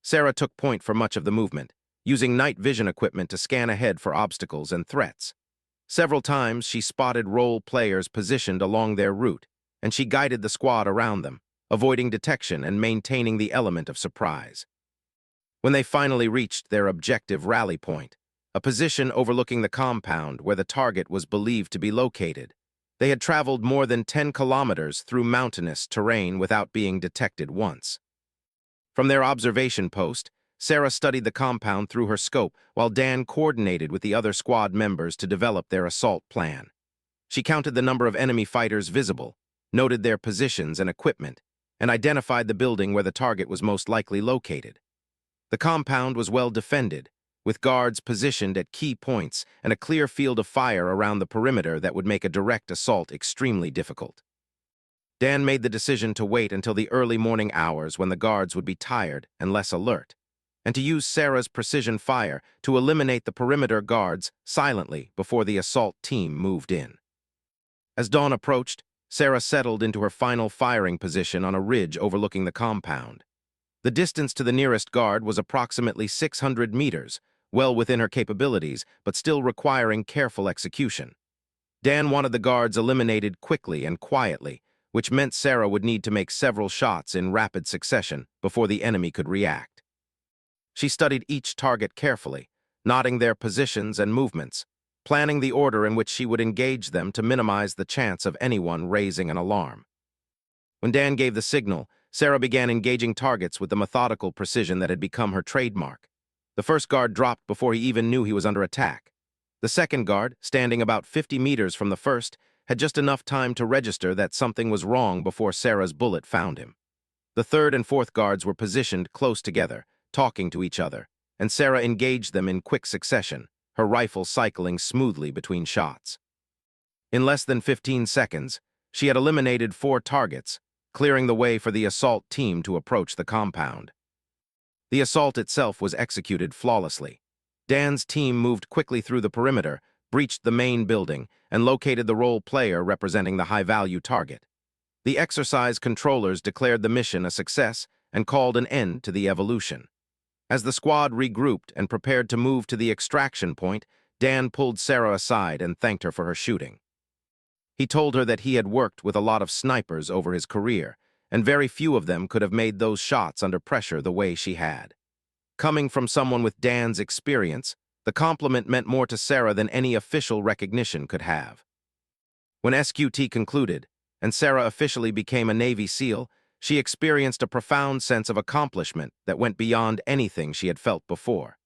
Sarah took point for much of the movement, using night vision equipment to scan ahead for obstacles and threats. Several times she spotted role players positioned along their route, and she guided the squad around them, avoiding detection and maintaining the element of surprise. When they finally reached their objective rally point, a position overlooking the compound where the target was believed to be located, they had traveled more than 10 kilometers through mountainous terrain without being detected once. From their observation post, Sarah studied the compound through her scope while Dan coordinated with the other squad members to develop their assault plan. She counted the number of enemy fighters visible, noted their positions and equipment, and identified the building where the target was most likely located. The compound was well defended, with guards positioned at key points and a clear field of fire around the perimeter that would make a direct assault extremely difficult. Dan made the decision to wait until the early morning hours when the guards would be tired and less alert, and to use Sarah's precision fire to eliminate the perimeter guards silently before the assault team moved in. As dawn approached, Sarah settled into her final firing position on a ridge overlooking the compound. The distance to the nearest guard was approximately 600 meters, well within her capabilities, but still requiring careful execution. Dan wanted the guards eliminated quickly and quietly, which meant Sarah would need to make several shots in rapid succession before the enemy could react. She studied each target carefully, noting their positions and movements, planning the order in which she would engage them to minimize the chance of anyone raising an alarm. When Dan gave the signal, Sarah began engaging targets with the methodical precision that had become her trademark. The first guard dropped before he even knew he was under attack. The second guard, standing about 50 meters from the first, had just enough time to register that something was wrong before Sarah's bullet found him. The third and fourth guards were positioned close together, talking to each other, and Sarah engaged them in quick succession, her rifle cycling smoothly between shots. In less than 15 seconds, she had eliminated 4 targets, clearing the way for the assault team to approach the compound. The assault itself was executed flawlessly. Dan's team moved quickly through the perimeter, breached the main building, and located the role player representing the high-value target. The exercise controllers declared the mission a success and called an end to the evolution. As the squad regrouped and prepared to move to the extraction point, Dan pulled Sarah aside and thanked her for her shooting. He told her that he had worked with a lot of snipers over his career, and very few of them could have made those shots under pressure the way she had. Coming from someone with Dan's experience, the compliment meant more to Sarah than any official recognition could have. When SQT concluded, and Sarah officially became a Navy SEAL, she experienced a profound sense of accomplishment that went beyond anything she had felt before.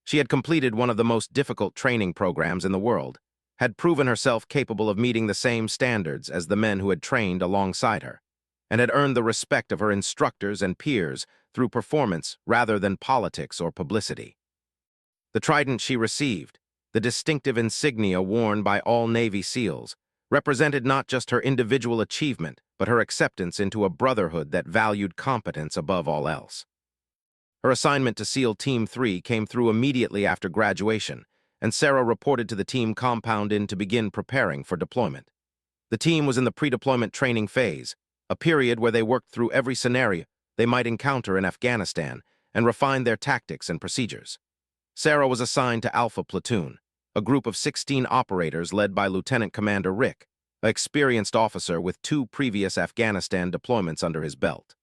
She had completed one of the most difficult training programs in the world, had proven herself capable of meeting the same standards as the men who had trained alongside her, and had earned the respect of her instructors and peers through performance rather than politics or publicity. The trident she received, the distinctive insignia worn by all Navy SEALs, represented not just her individual achievement, but her acceptance into a brotherhood that valued competence above all else. Her assignment to SEAL Team 3 came through immediately after graduation, and Sarah reported to the team compound in to begin preparing for deployment. The team was in the pre-deployment training phase, a period where they worked through every scenario they might encounter in Afghanistan and refined their tactics and procedures. Sarah was assigned to Alpha Platoon, a group of 16 operators led by Lieutenant Commander Rick, an experienced officer with 2 previous Afghanistan deployments under his belt.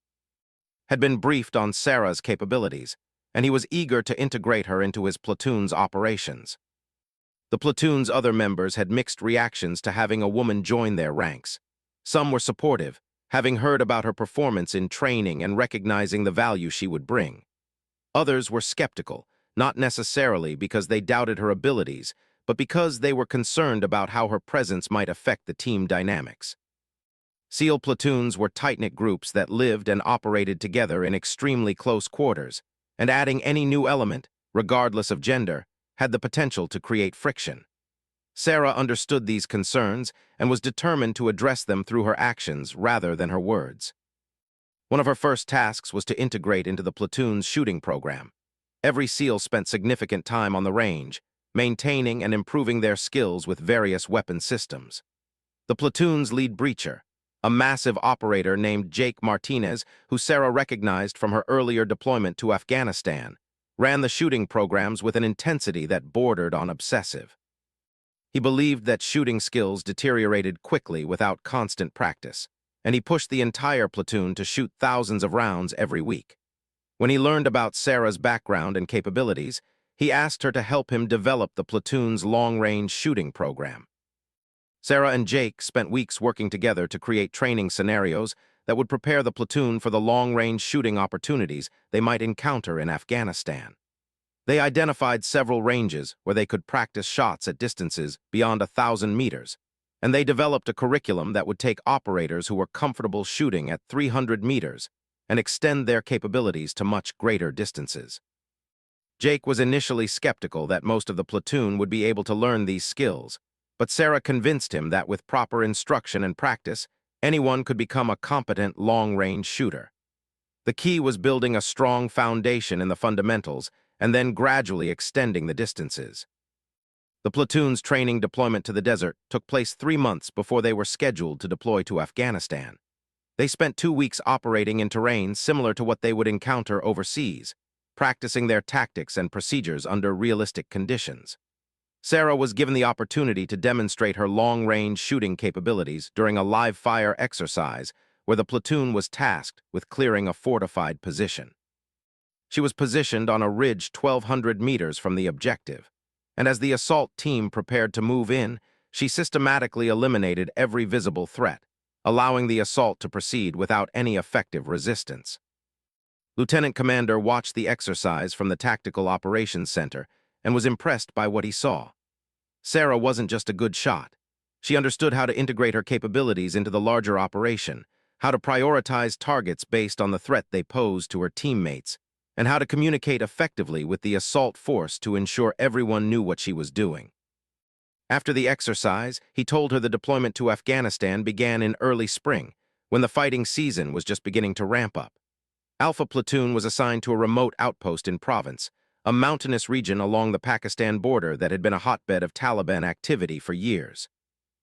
Had been briefed on Sarah's capabilities, and he was eager to integrate her into his platoon's operations. The platoon's other members had mixed reactions to having a woman join their ranks. Some were supportive, having heard about her performance in training and recognizing the value she would bring. Others were skeptical, not necessarily because they doubted her abilities, but because they were concerned about how her presence might affect the team dynamics. SEAL platoons were tight-knit groups that lived and operated together in extremely close quarters, and adding any new element, regardless of gender, had the potential to create friction. Sarah understood these concerns and was determined to address them through her actions rather than her words. One of her first tasks was to integrate into the platoon's shooting program. Every SEAL spent significant time on the range, maintaining and improving their skills with various weapon systems. The platoon's lead breacher, a massive operator named Jake Martinez, who Sarah recognized from her earlier deployment to Afghanistan, ran the shooting programs with an intensity that bordered on obsessive. He believed that shooting skills deteriorated quickly without constant practice, and he pushed the entire platoon to shoot thousands of rounds every week. When he learned about Sarah's background and capabilities, he asked her to help him develop the platoon's long-range shooting program. Sarah and Jake spent weeks working together to create training scenarios that would prepare the platoon for the long-range shooting opportunities they might encounter in Afghanistan. They identified several ranges where they could practice shots at distances beyond 1,000 meters, and they developed a curriculum that would take operators who were comfortable shooting at 300 meters and extend their capabilities to much greater distances. Jake was initially skeptical that most of the platoon would be able to learn these skills, but Sarah convinced him that with proper instruction and practice, anyone could become a competent long-range shooter. The key was building a strong foundation in the fundamentals and then gradually extending the distances. The platoon's training deployment to the desert took place 3 months before they were scheduled to deploy to Afghanistan. They spent 2 weeks operating in terrain similar to what they would encounter overseas, practicing their tactics and procedures under realistic conditions. Sarah was given the opportunity to demonstrate her long-range shooting capabilities during a live-fire exercise where the platoon was tasked with clearing a fortified position. She was positioned on a ridge 1,200 meters from the objective, and as the assault team prepared to move in, she systematically eliminated every visible threat, allowing the assault to proceed without any effective resistance. Lieutenant Commander watched the exercise from the Tactical Operations Center and was impressed by what he saw. Sarah wasn't just a good shot. She understood how to integrate her capabilities into the larger operation, how to prioritize targets based on the threat they posed to her teammates, and how to communicate effectively with the assault force to ensure everyone knew what she was doing. After the exercise, he told her the deployment to Afghanistan began in early spring, when the fighting season was just beginning to ramp up. Alpha Platoon was assigned to a remote outpost in Province, a mountainous region along the Pakistan border that had been a hotbed of Taliban activity for years.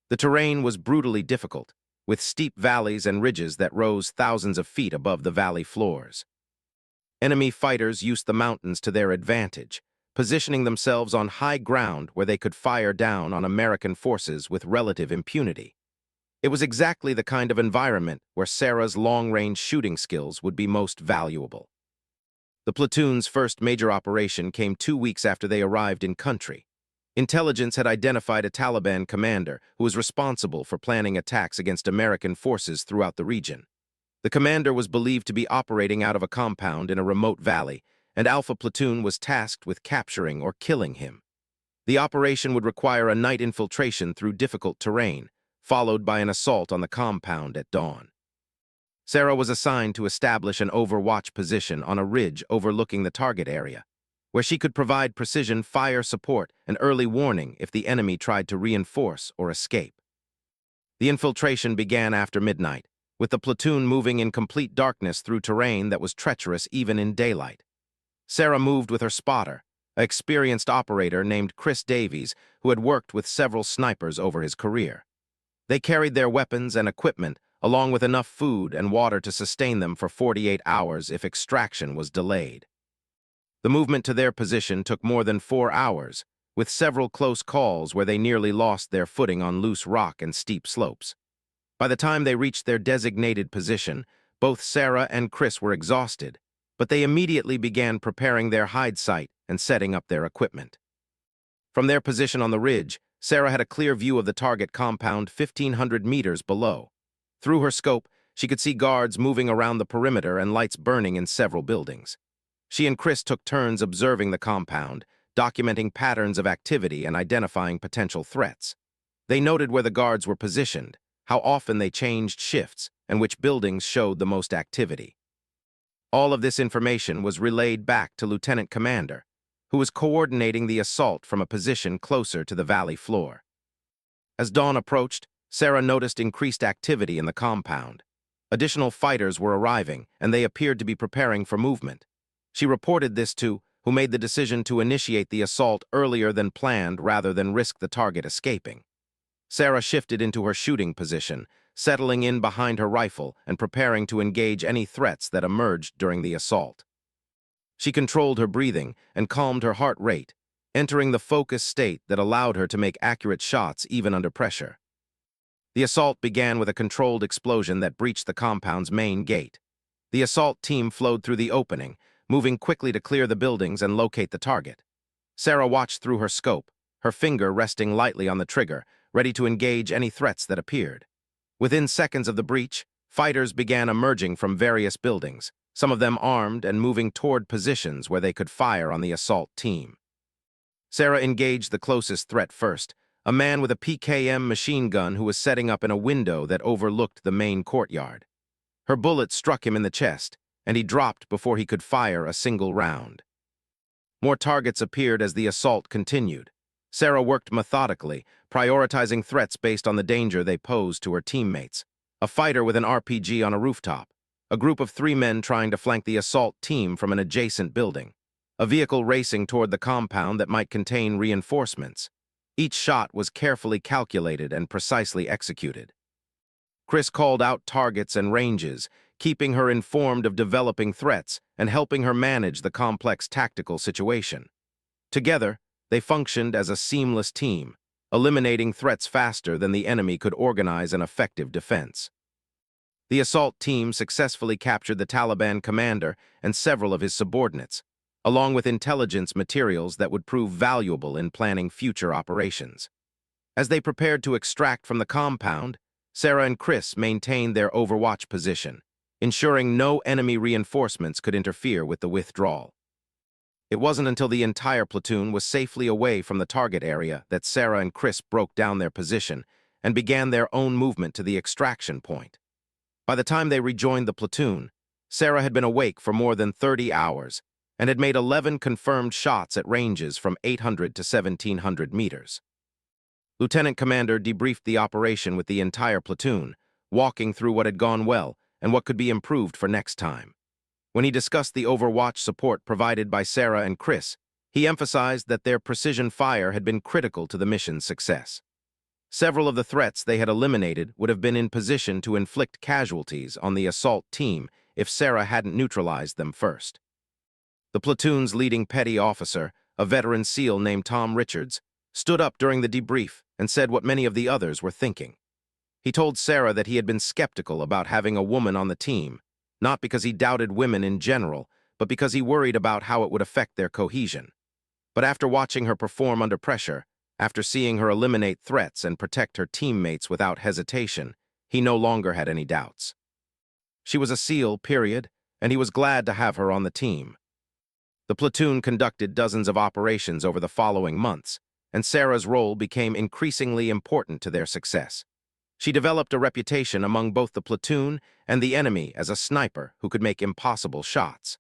The terrain was brutally difficult, with steep valleys and ridges that rose thousands of feet above the valley floors. Enemy fighters used the mountains to their advantage, positioning themselves on high ground where they could fire down on American forces with relative impunity. It was exactly the kind of environment where Sarah's long-range shooting skills would be most valuable. The platoon's first major operation came 2 weeks after they arrived in country. Intelligence had identified a Taliban commander who was responsible for planning attacks against American forces throughout the region. The commander was believed to be operating out of a compound in a remote valley, and Alpha Platoon was tasked with capturing or killing him. The operation would require a night infiltration through difficult terrain, followed by an assault on the compound at dawn. Sarah was assigned to establish an overwatch position on a ridge overlooking the target area, where she could provide precision fire support and early warning if the enemy tried to reinforce or escape. The infiltration began after midnight, with the platoon moving in complete darkness through terrain that was treacherous even in daylight. Sarah moved with her spotter, an experienced operator named Chris Davies, who had worked with several snipers over his career. They carried their weapons and equipment, along with enough food and water to sustain them for 48 hours if extraction was delayed. The movement to their position took more than 4 hours, with several close calls where they nearly lost their footing on loose rock and steep slopes. By the time they reached their designated position, both Sarah and Chris were exhausted, but they immediately began preparing their hide site and setting up their equipment. From their position on the ridge, Sarah had a clear view of the target compound 1,500 meters below. Through her scope, she could see guards moving around the perimeter and lights burning in several buildings. She and Chris took turns observing the compound, documenting patterns of activity and identifying potential threats. They noted where the guards were positioned, how often they changed shifts, and which buildings showed the most activity. All of this information was relayed back to Lieutenant Commander, who was coordinating the assault from a position closer to the valley floor. As dawn approached, Sarah noticed increased activity in the compound. Additional fighters were arriving, and they appeared to be preparing for movement. She reported this to who made the decision to initiate the assault earlier than planned rather than risk the target escaping. Sarah shifted into her shooting position, settling in behind her rifle and preparing to engage any threats that emerged during the assault. She controlled her breathing and calmed her heart rate, entering the focused state that allowed her to make accurate shots even under pressure. The assault began with a controlled explosion that breached the compound's main gate. The assault team flowed through the opening, moving quickly to clear the buildings and locate the target. Sarah watched through her scope, her finger resting lightly on the trigger, ready to engage any threats that appeared. Within seconds of the breach, fighters began emerging from various buildings, some of them armed and moving toward positions where they could fire on the assault team. Sarah engaged the closest threat first, a man with a PKM machine gun who was setting up in a window that overlooked the main courtyard. Her bullet struck him in the chest, and he dropped before he could fire a single round. More targets appeared as the assault continued. Sarah worked methodically, prioritizing threats based on the danger they posed to her teammates. A fighter with an RPG on a rooftop, a group of 3 men trying to flank the assault team from an adjacent building, a vehicle racing toward the compound that might contain reinforcements. Each shot was carefully calculated and precisely executed. Chris called out targets and ranges, keeping her informed of developing threats and helping her manage the complex tactical situation. Together, they functioned as a seamless team, eliminating threats faster than the enemy could organize an effective defense. The assault team successfully captured the Taliban commander and several of his subordinates, along with intelligence materials that would prove valuable in planning future operations. As they prepared to extract from the compound, Sarah and Chris maintained their overwatch position, ensuring no enemy reinforcements could interfere with the withdrawal. It wasn't until the entire platoon was safely away from the target area that Sarah and Chris broke down their position and began their own movement to the extraction point. By the time they rejoined the platoon, Sarah had been awake for more than 30 hours and had made 11 confirmed shots at ranges from 800 to 1,700 meters. Lieutenant Commander debriefed the operation with the entire platoon, walking through what had gone well and what could be improved for next time. When he discussed the overwatch support provided by Sarah and Chris, he emphasized that their precision fire had been critical to the mission's success. Several of the threats they had eliminated would have been in position to inflict casualties on the assault team if Sarah hadn't neutralized them first. The platoon's leading petty officer, a veteran SEAL named Tom Richards, stood up during the debrief and said what many of the others were thinking. He told Sarah that he had been skeptical about having a woman on the team, not because he doubted women in general, but because he worried about how it would affect their cohesion. But after watching her perform under pressure, after seeing her eliminate threats and protect her teammates without hesitation, he no longer had any doubts. She was a SEAL, period, and he was glad to have her on the team. The platoon conducted dozens of operations over the following months, and Sarah's role became increasingly important to their success. She developed a reputation among both the platoon and the enemy as a sniper who could make impossible shots.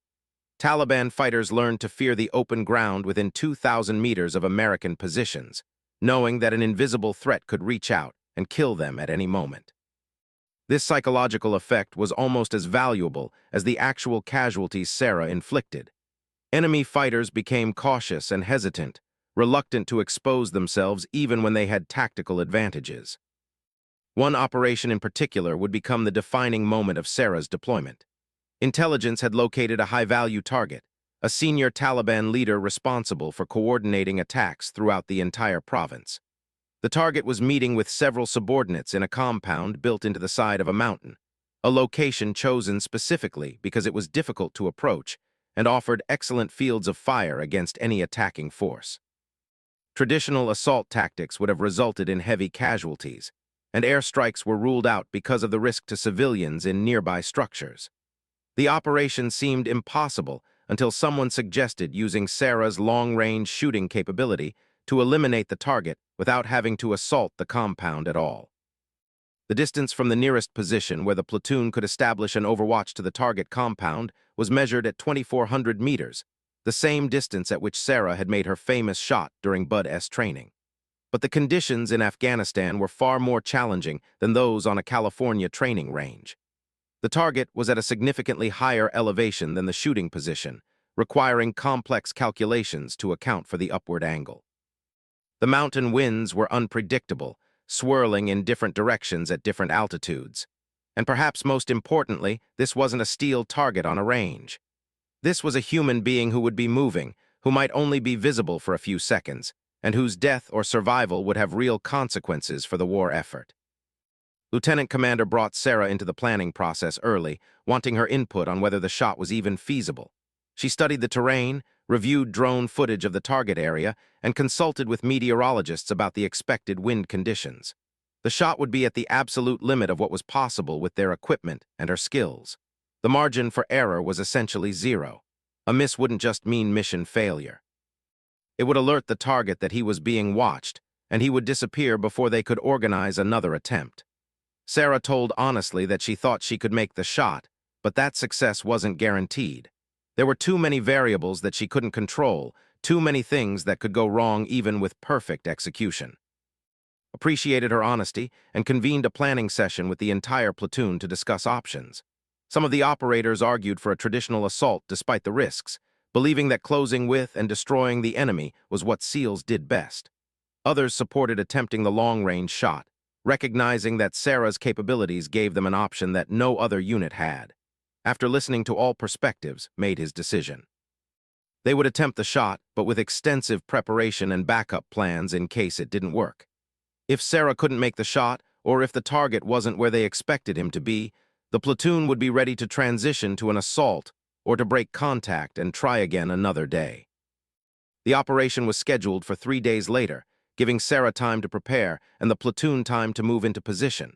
Taliban fighters learned to fear the open ground within 2,000 meters of American positions, knowing that an invisible threat could reach out and kill them at any moment. This psychological effect was almost as valuable as the actual casualties Sarah inflicted. Enemy fighters became cautious and hesitant, reluctant to expose themselves even when they had tactical advantages. One operation in particular would become the defining moment of Sarah's deployment. Intelligence had located a high-value target, a senior Taliban leader responsible for coordinating attacks throughout the entire province. The target was meeting with several subordinates in a compound built into the side of a mountain, a location chosen specifically because it was difficult to approach and offered excellent fields of fire against any attacking force. Traditional assault tactics would have resulted in heavy casualties, and airstrikes were ruled out because of the risk to civilians in nearby structures. The operation seemed impossible until someone suggested using Sarah's long-range shooting capability to eliminate the target without having to assault the compound at all. The distance from the nearest position where the platoon could establish an overwatch to the target compound was measured at 2,400 meters, the same distance at which Sarah had made her famous shot during Bud-S training. But the conditions in Afghanistan were far more challenging than those on a California training range. The target was at a significantly higher elevation than the shooting position, requiring complex calculations to account for the upward angle. The mountain winds were unpredictable, swirling in different directions at different altitudes. And perhaps most importantly, this wasn't a steel target on a range. This was a human being who would be moving, who might only be visible for a few seconds, and whose death or survival would have real consequences for the war effort. Lieutenant Commander brought Sarah into the planning process early, wanting her input on whether the shot was even feasible. She studied the terrain, reviewed drone footage of the target area, and consulted with meteorologists about the expected wind conditions. The shot would be at the absolute limit of what was possible with their equipment and her skills. The margin for error was essentially zero. A miss wouldn't just mean mission failure. It would alert the target that he was being watched, and he would disappear before they could organize another attempt. Sarah told honestly that she thought she could make the shot, but that success wasn't guaranteed. There were too many variables that she couldn't control, too many things that could go wrong even with perfect execution. Appreciated her honesty and convened a planning session with the entire platoon to discuss options. Some of the operators argued for a traditional assault despite the risks, believing that closing with and destroying the enemy was what SEALs did best. Others supported attempting the long-range shot, recognizing that Sarah's capabilities gave them an option that no other unit had. After listening to all perspectives, made his decision. They would attempt the shot, but with extensive preparation and backup plans in case it didn't work. If Sarah couldn't make the shot, or if the target wasn't where they expected him to be, the platoon would be ready to transition to an assault or to break contact and try again another day. The operation was scheduled for 3 days later, giving Sarah time to prepare and the platoon time to move into position.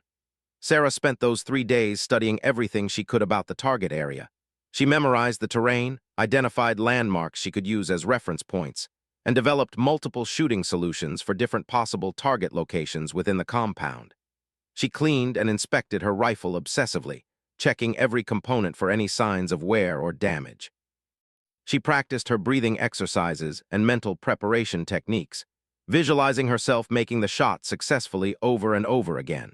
Sarah spent those 3 days studying everything she could about the target area. She memorized the terrain, identified landmarks she could use as reference points, and developed multiple shooting solutions for different possible target locations within the compound. She cleaned and inspected her rifle obsessively, checking every component for any signs of wear or damage. She practiced her breathing exercises and mental preparation techniques, visualizing herself making the shot successfully over and over again.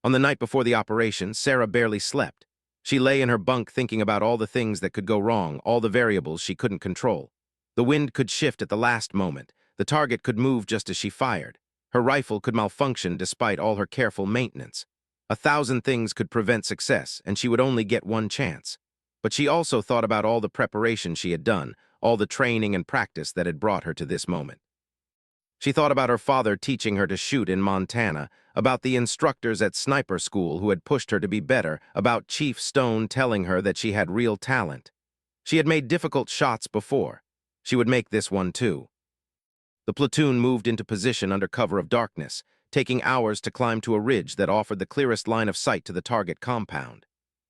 On the night before the operation, Sarah barely slept. She lay in her bunk thinking about all the things that could go wrong, all the variables she couldn't control. The wind could shift at the last moment. The target could move just as she fired. Her rifle could malfunction despite all her careful maintenance. 1,000 things could prevent success, and she would only get one chance. But she also thought about all the preparation she had done, all the training and practice that had brought her to this moment. She thought about her father teaching her to shoot in Montana, about the instructors at sniper school who had pushed her to be better, about Chief Stone telling her that she had real talent. She had made difficult shots before. She would make this one too. The platoon moved into position under cover of darkness, taking hours to climb to a ridge that offered the clearest line of sight to the target compound.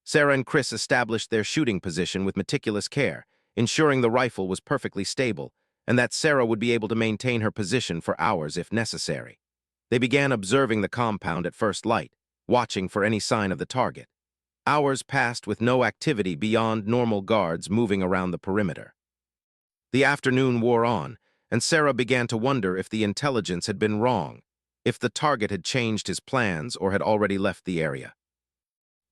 Sarah and Chris established their shooting position with meticulous care, ensuring the rifle was perfectly stable, and that Sarah would be able to maintain her position for hours if necessary. They began observing the compound at first light, watching for any sign of the target. Hours passed with no activity beyond normal guards moving around the perimeter. The afternoon wore on, and Sarah began to wonder if the intelligence had been wrong, if the target had changed his plans or had already left the area.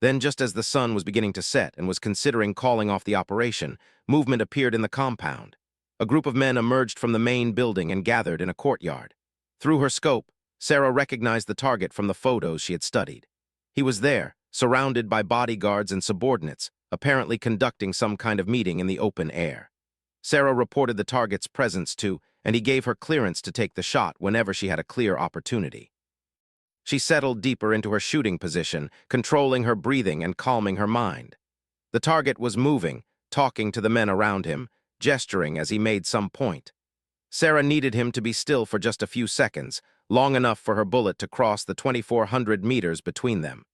Then, just as the sun was beginning to set and was considering calling off the operation, movement appeared in the compound. A group of men emerged from the main building and gathered in a courtyard. Through her scope, Sarah recognized the target from the photos she had studied. He was there, surrounded by bodyguards and subordinates, apparently conducting some kind of meeting in the open air. Sarah reported the target's presence to, and he gave her clearance to take the shot whenever she had a clear opportunity. She settled deeper into her shooting position, controlling her breathing and calming her mind. The target was moving, talking to the men around him, gesturing as he made some point. Sarah needed him to be still for just a few seconds, long enough for her bullet to cross the 2,400 meters between them.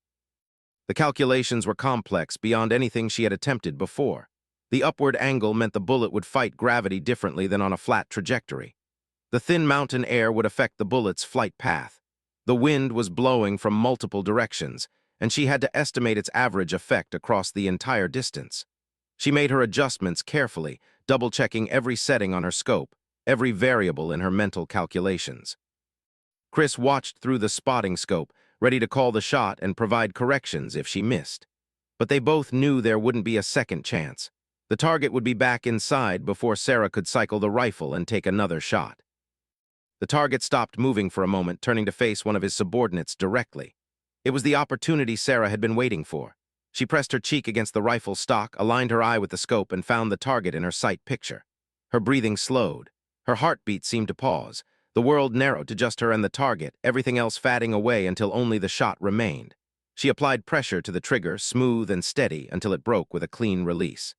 The calculations were complex beyond anything she had attempted before. The upward angle meant the bullet would fight gravity differently than on a flat trajectory. The thin mountain air would affect the bullet's flight path. The wind was blowing from multiple directions, and she had to estimate its average effect across the entire distance. She made her adjustments carefully, double-checking every setting on her scope, every variable in her mental calculations. Chris watched through the spotting scope, ready to call the shot and provide corrections if she missed. But they both knew there wouldn't be a second chance. The target would be back inside before Sarah could cycle the rifle and take another shot. The target stopped moving for a moment, turning to face one of his subordinates directly. It was the opportunity Sarah had been waiting for. She pressed her cheek against the rifle stock, aligned her eye with the scope, and found the target in her sight picture. Her breathing slowed. Her heartbeat seemed to pause. The world narrowed to just her and the target, everything else fading away until only the shot remained. She applied pressure to the trigger, smooth and steady, until it broke with a clean release.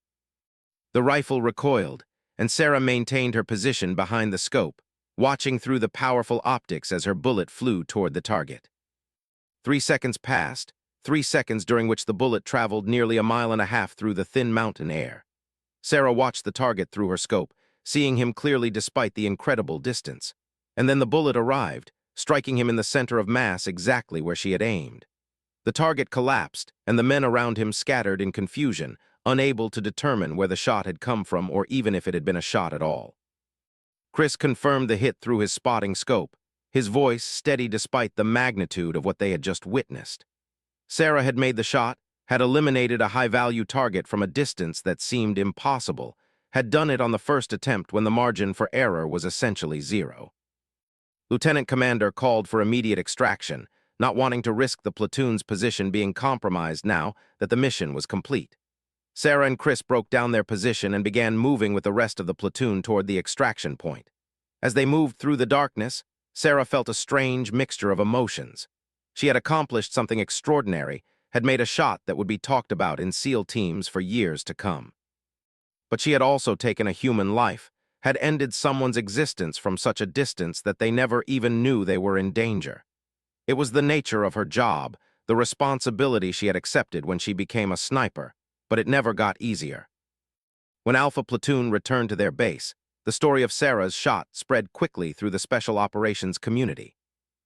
The rifle recoiled, and Sarah maintained her position behind the scope, watching through the powerful optics as her bullet flew toward the target. 3 seconds passed, 3 seconds during which the bullet traveled nearly a mile and a half through the thin mountain air. Sarah watched the target through her scope, seeing him clearly despite the incredible distance. And then the bullet arrived, striking him in the center of mass exactly where she had aimed. The target collapsed, and the men around him scattered in confusion, unable to determine where the shot had come from or even if it had been a shot at all. Chris confirmed the hit through his spotting scope, his voice steady despite the magnitude of what they had just witnessed. Sarah had made the shot, had eliminated a high-value target from a distance that seemed impossible, had done it on the first attempt when the margin for error was essentially zero. Lieutenant Commander called for immediate extraction, not wanting to risk the platoon's position being compromised now that the mission was complete. Sarah and Chris broke down their position and began moving with the rest of the platoon toward the extraction point. As they moved through the darkness, Sarah felt a strange mixture of emotions. She had accomplished something extraordinary, had made a shot that would be talked about in SEAL teams for years to come. But she had also taken a human life, had ended someone's existence from such a distance that they never even knew they were in danger. It was the nature of her job, the responsibility she had accepted when she became a sniper, but it never got easier. When Alpha Platoon returned to their base, the story of Sarah's shot spread quickly through the special operations community.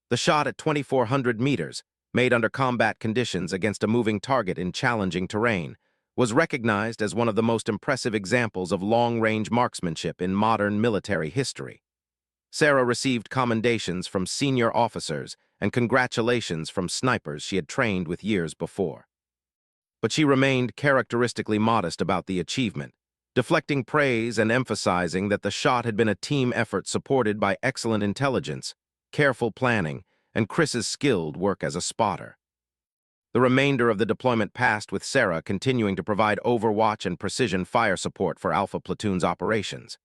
The shot at 2,400 meters, made under combat conditions against a moving target in challenging terrain, was recognized as one of the most impressive examples of long-range marksmanship in modern military history. Sarah received commendations from senior officers and congratulations from snipers she had trained with years before. But she remained characteristically modest about the achievement, deflecting praise and emphasizing that the shot had been a team effort supported by excellent intelligence, careful planning, and Chris's skilled work as a spotter. The remainder of the deployment passed with Sarah continuing to provide overwatch and precision fire support for Alpha Platoon's operations.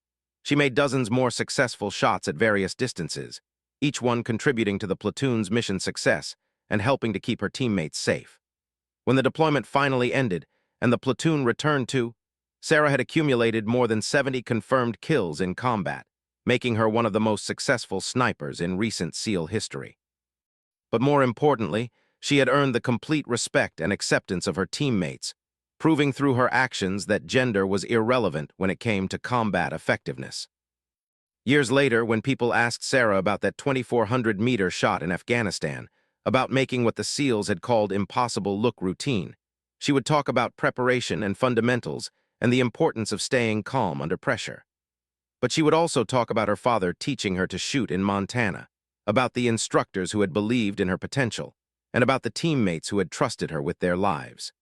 She made dozens more successful shots at various distances, each one contributing to the platoon's mission success and helping to keep her teammates safe. When the deployment finally ended and the platoon returned to, Sarah had accumulated more than 70 confirmed kills in combat, making her one of the most successful snipers in recent SEAL history. But more importantly, she had earned the complete respect and acceptance of her teammates, proving through her actions that gender was irrelevant when it came to combat effectiveness. Years later, when people asked Sarah about that 2,400-meter shot in Afghanistan, about making what the SEALs had called impossible look routine, she would talk about preparation and fundamentals and the importance of staying calm under pressure. But she would also talk about her father teaching her to shoot in Montana, about the instructors who had believed in her potential, and about the teammates who had trusted her with their lives.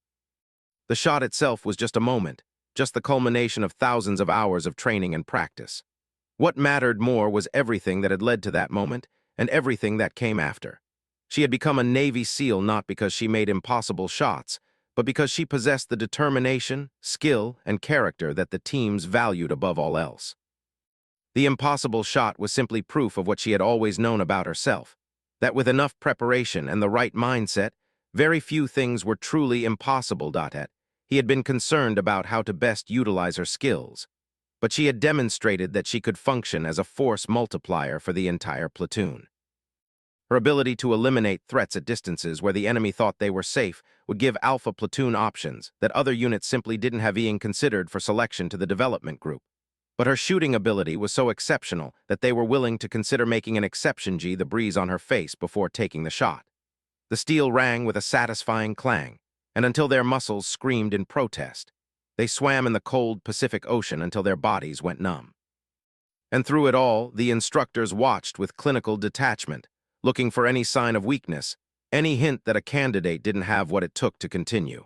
The shot itself was just a moment, just the culmination of thousands of hours of training and practice. What mattered more was everything that had led to that moment and everything that came after. She had become a Navy SEAL not because she made impossible shots, but because she possessed the determination, skill, and character that the teams valued above all else. The impossible shot was simply proof of what she had always known about herself, that with enough preparation and the right mindset, very few things were truly impossible. He had been concerned about how to best utilize her skills, but she had demonstrated that she could function as a force multiplier for the entire platoon. Her ability to eliminate threats at distances where the enemy thought they were safe would give Alpha Platoon options that other units simply didn't have being considered for selection to the development group. But her shooting ability was so exceptional that they were willing to consider making an exception the breeze on her face before taking the shot. The steel rang with a satisfying clang, and until their muscles screamed in protest, they swam in the cold Pacific Ocean until their bodies went numb. And through it all, the instructors watched with clinical detachment, looking for any sign of weakness, any hint that a candidate didn't have what it took to continue.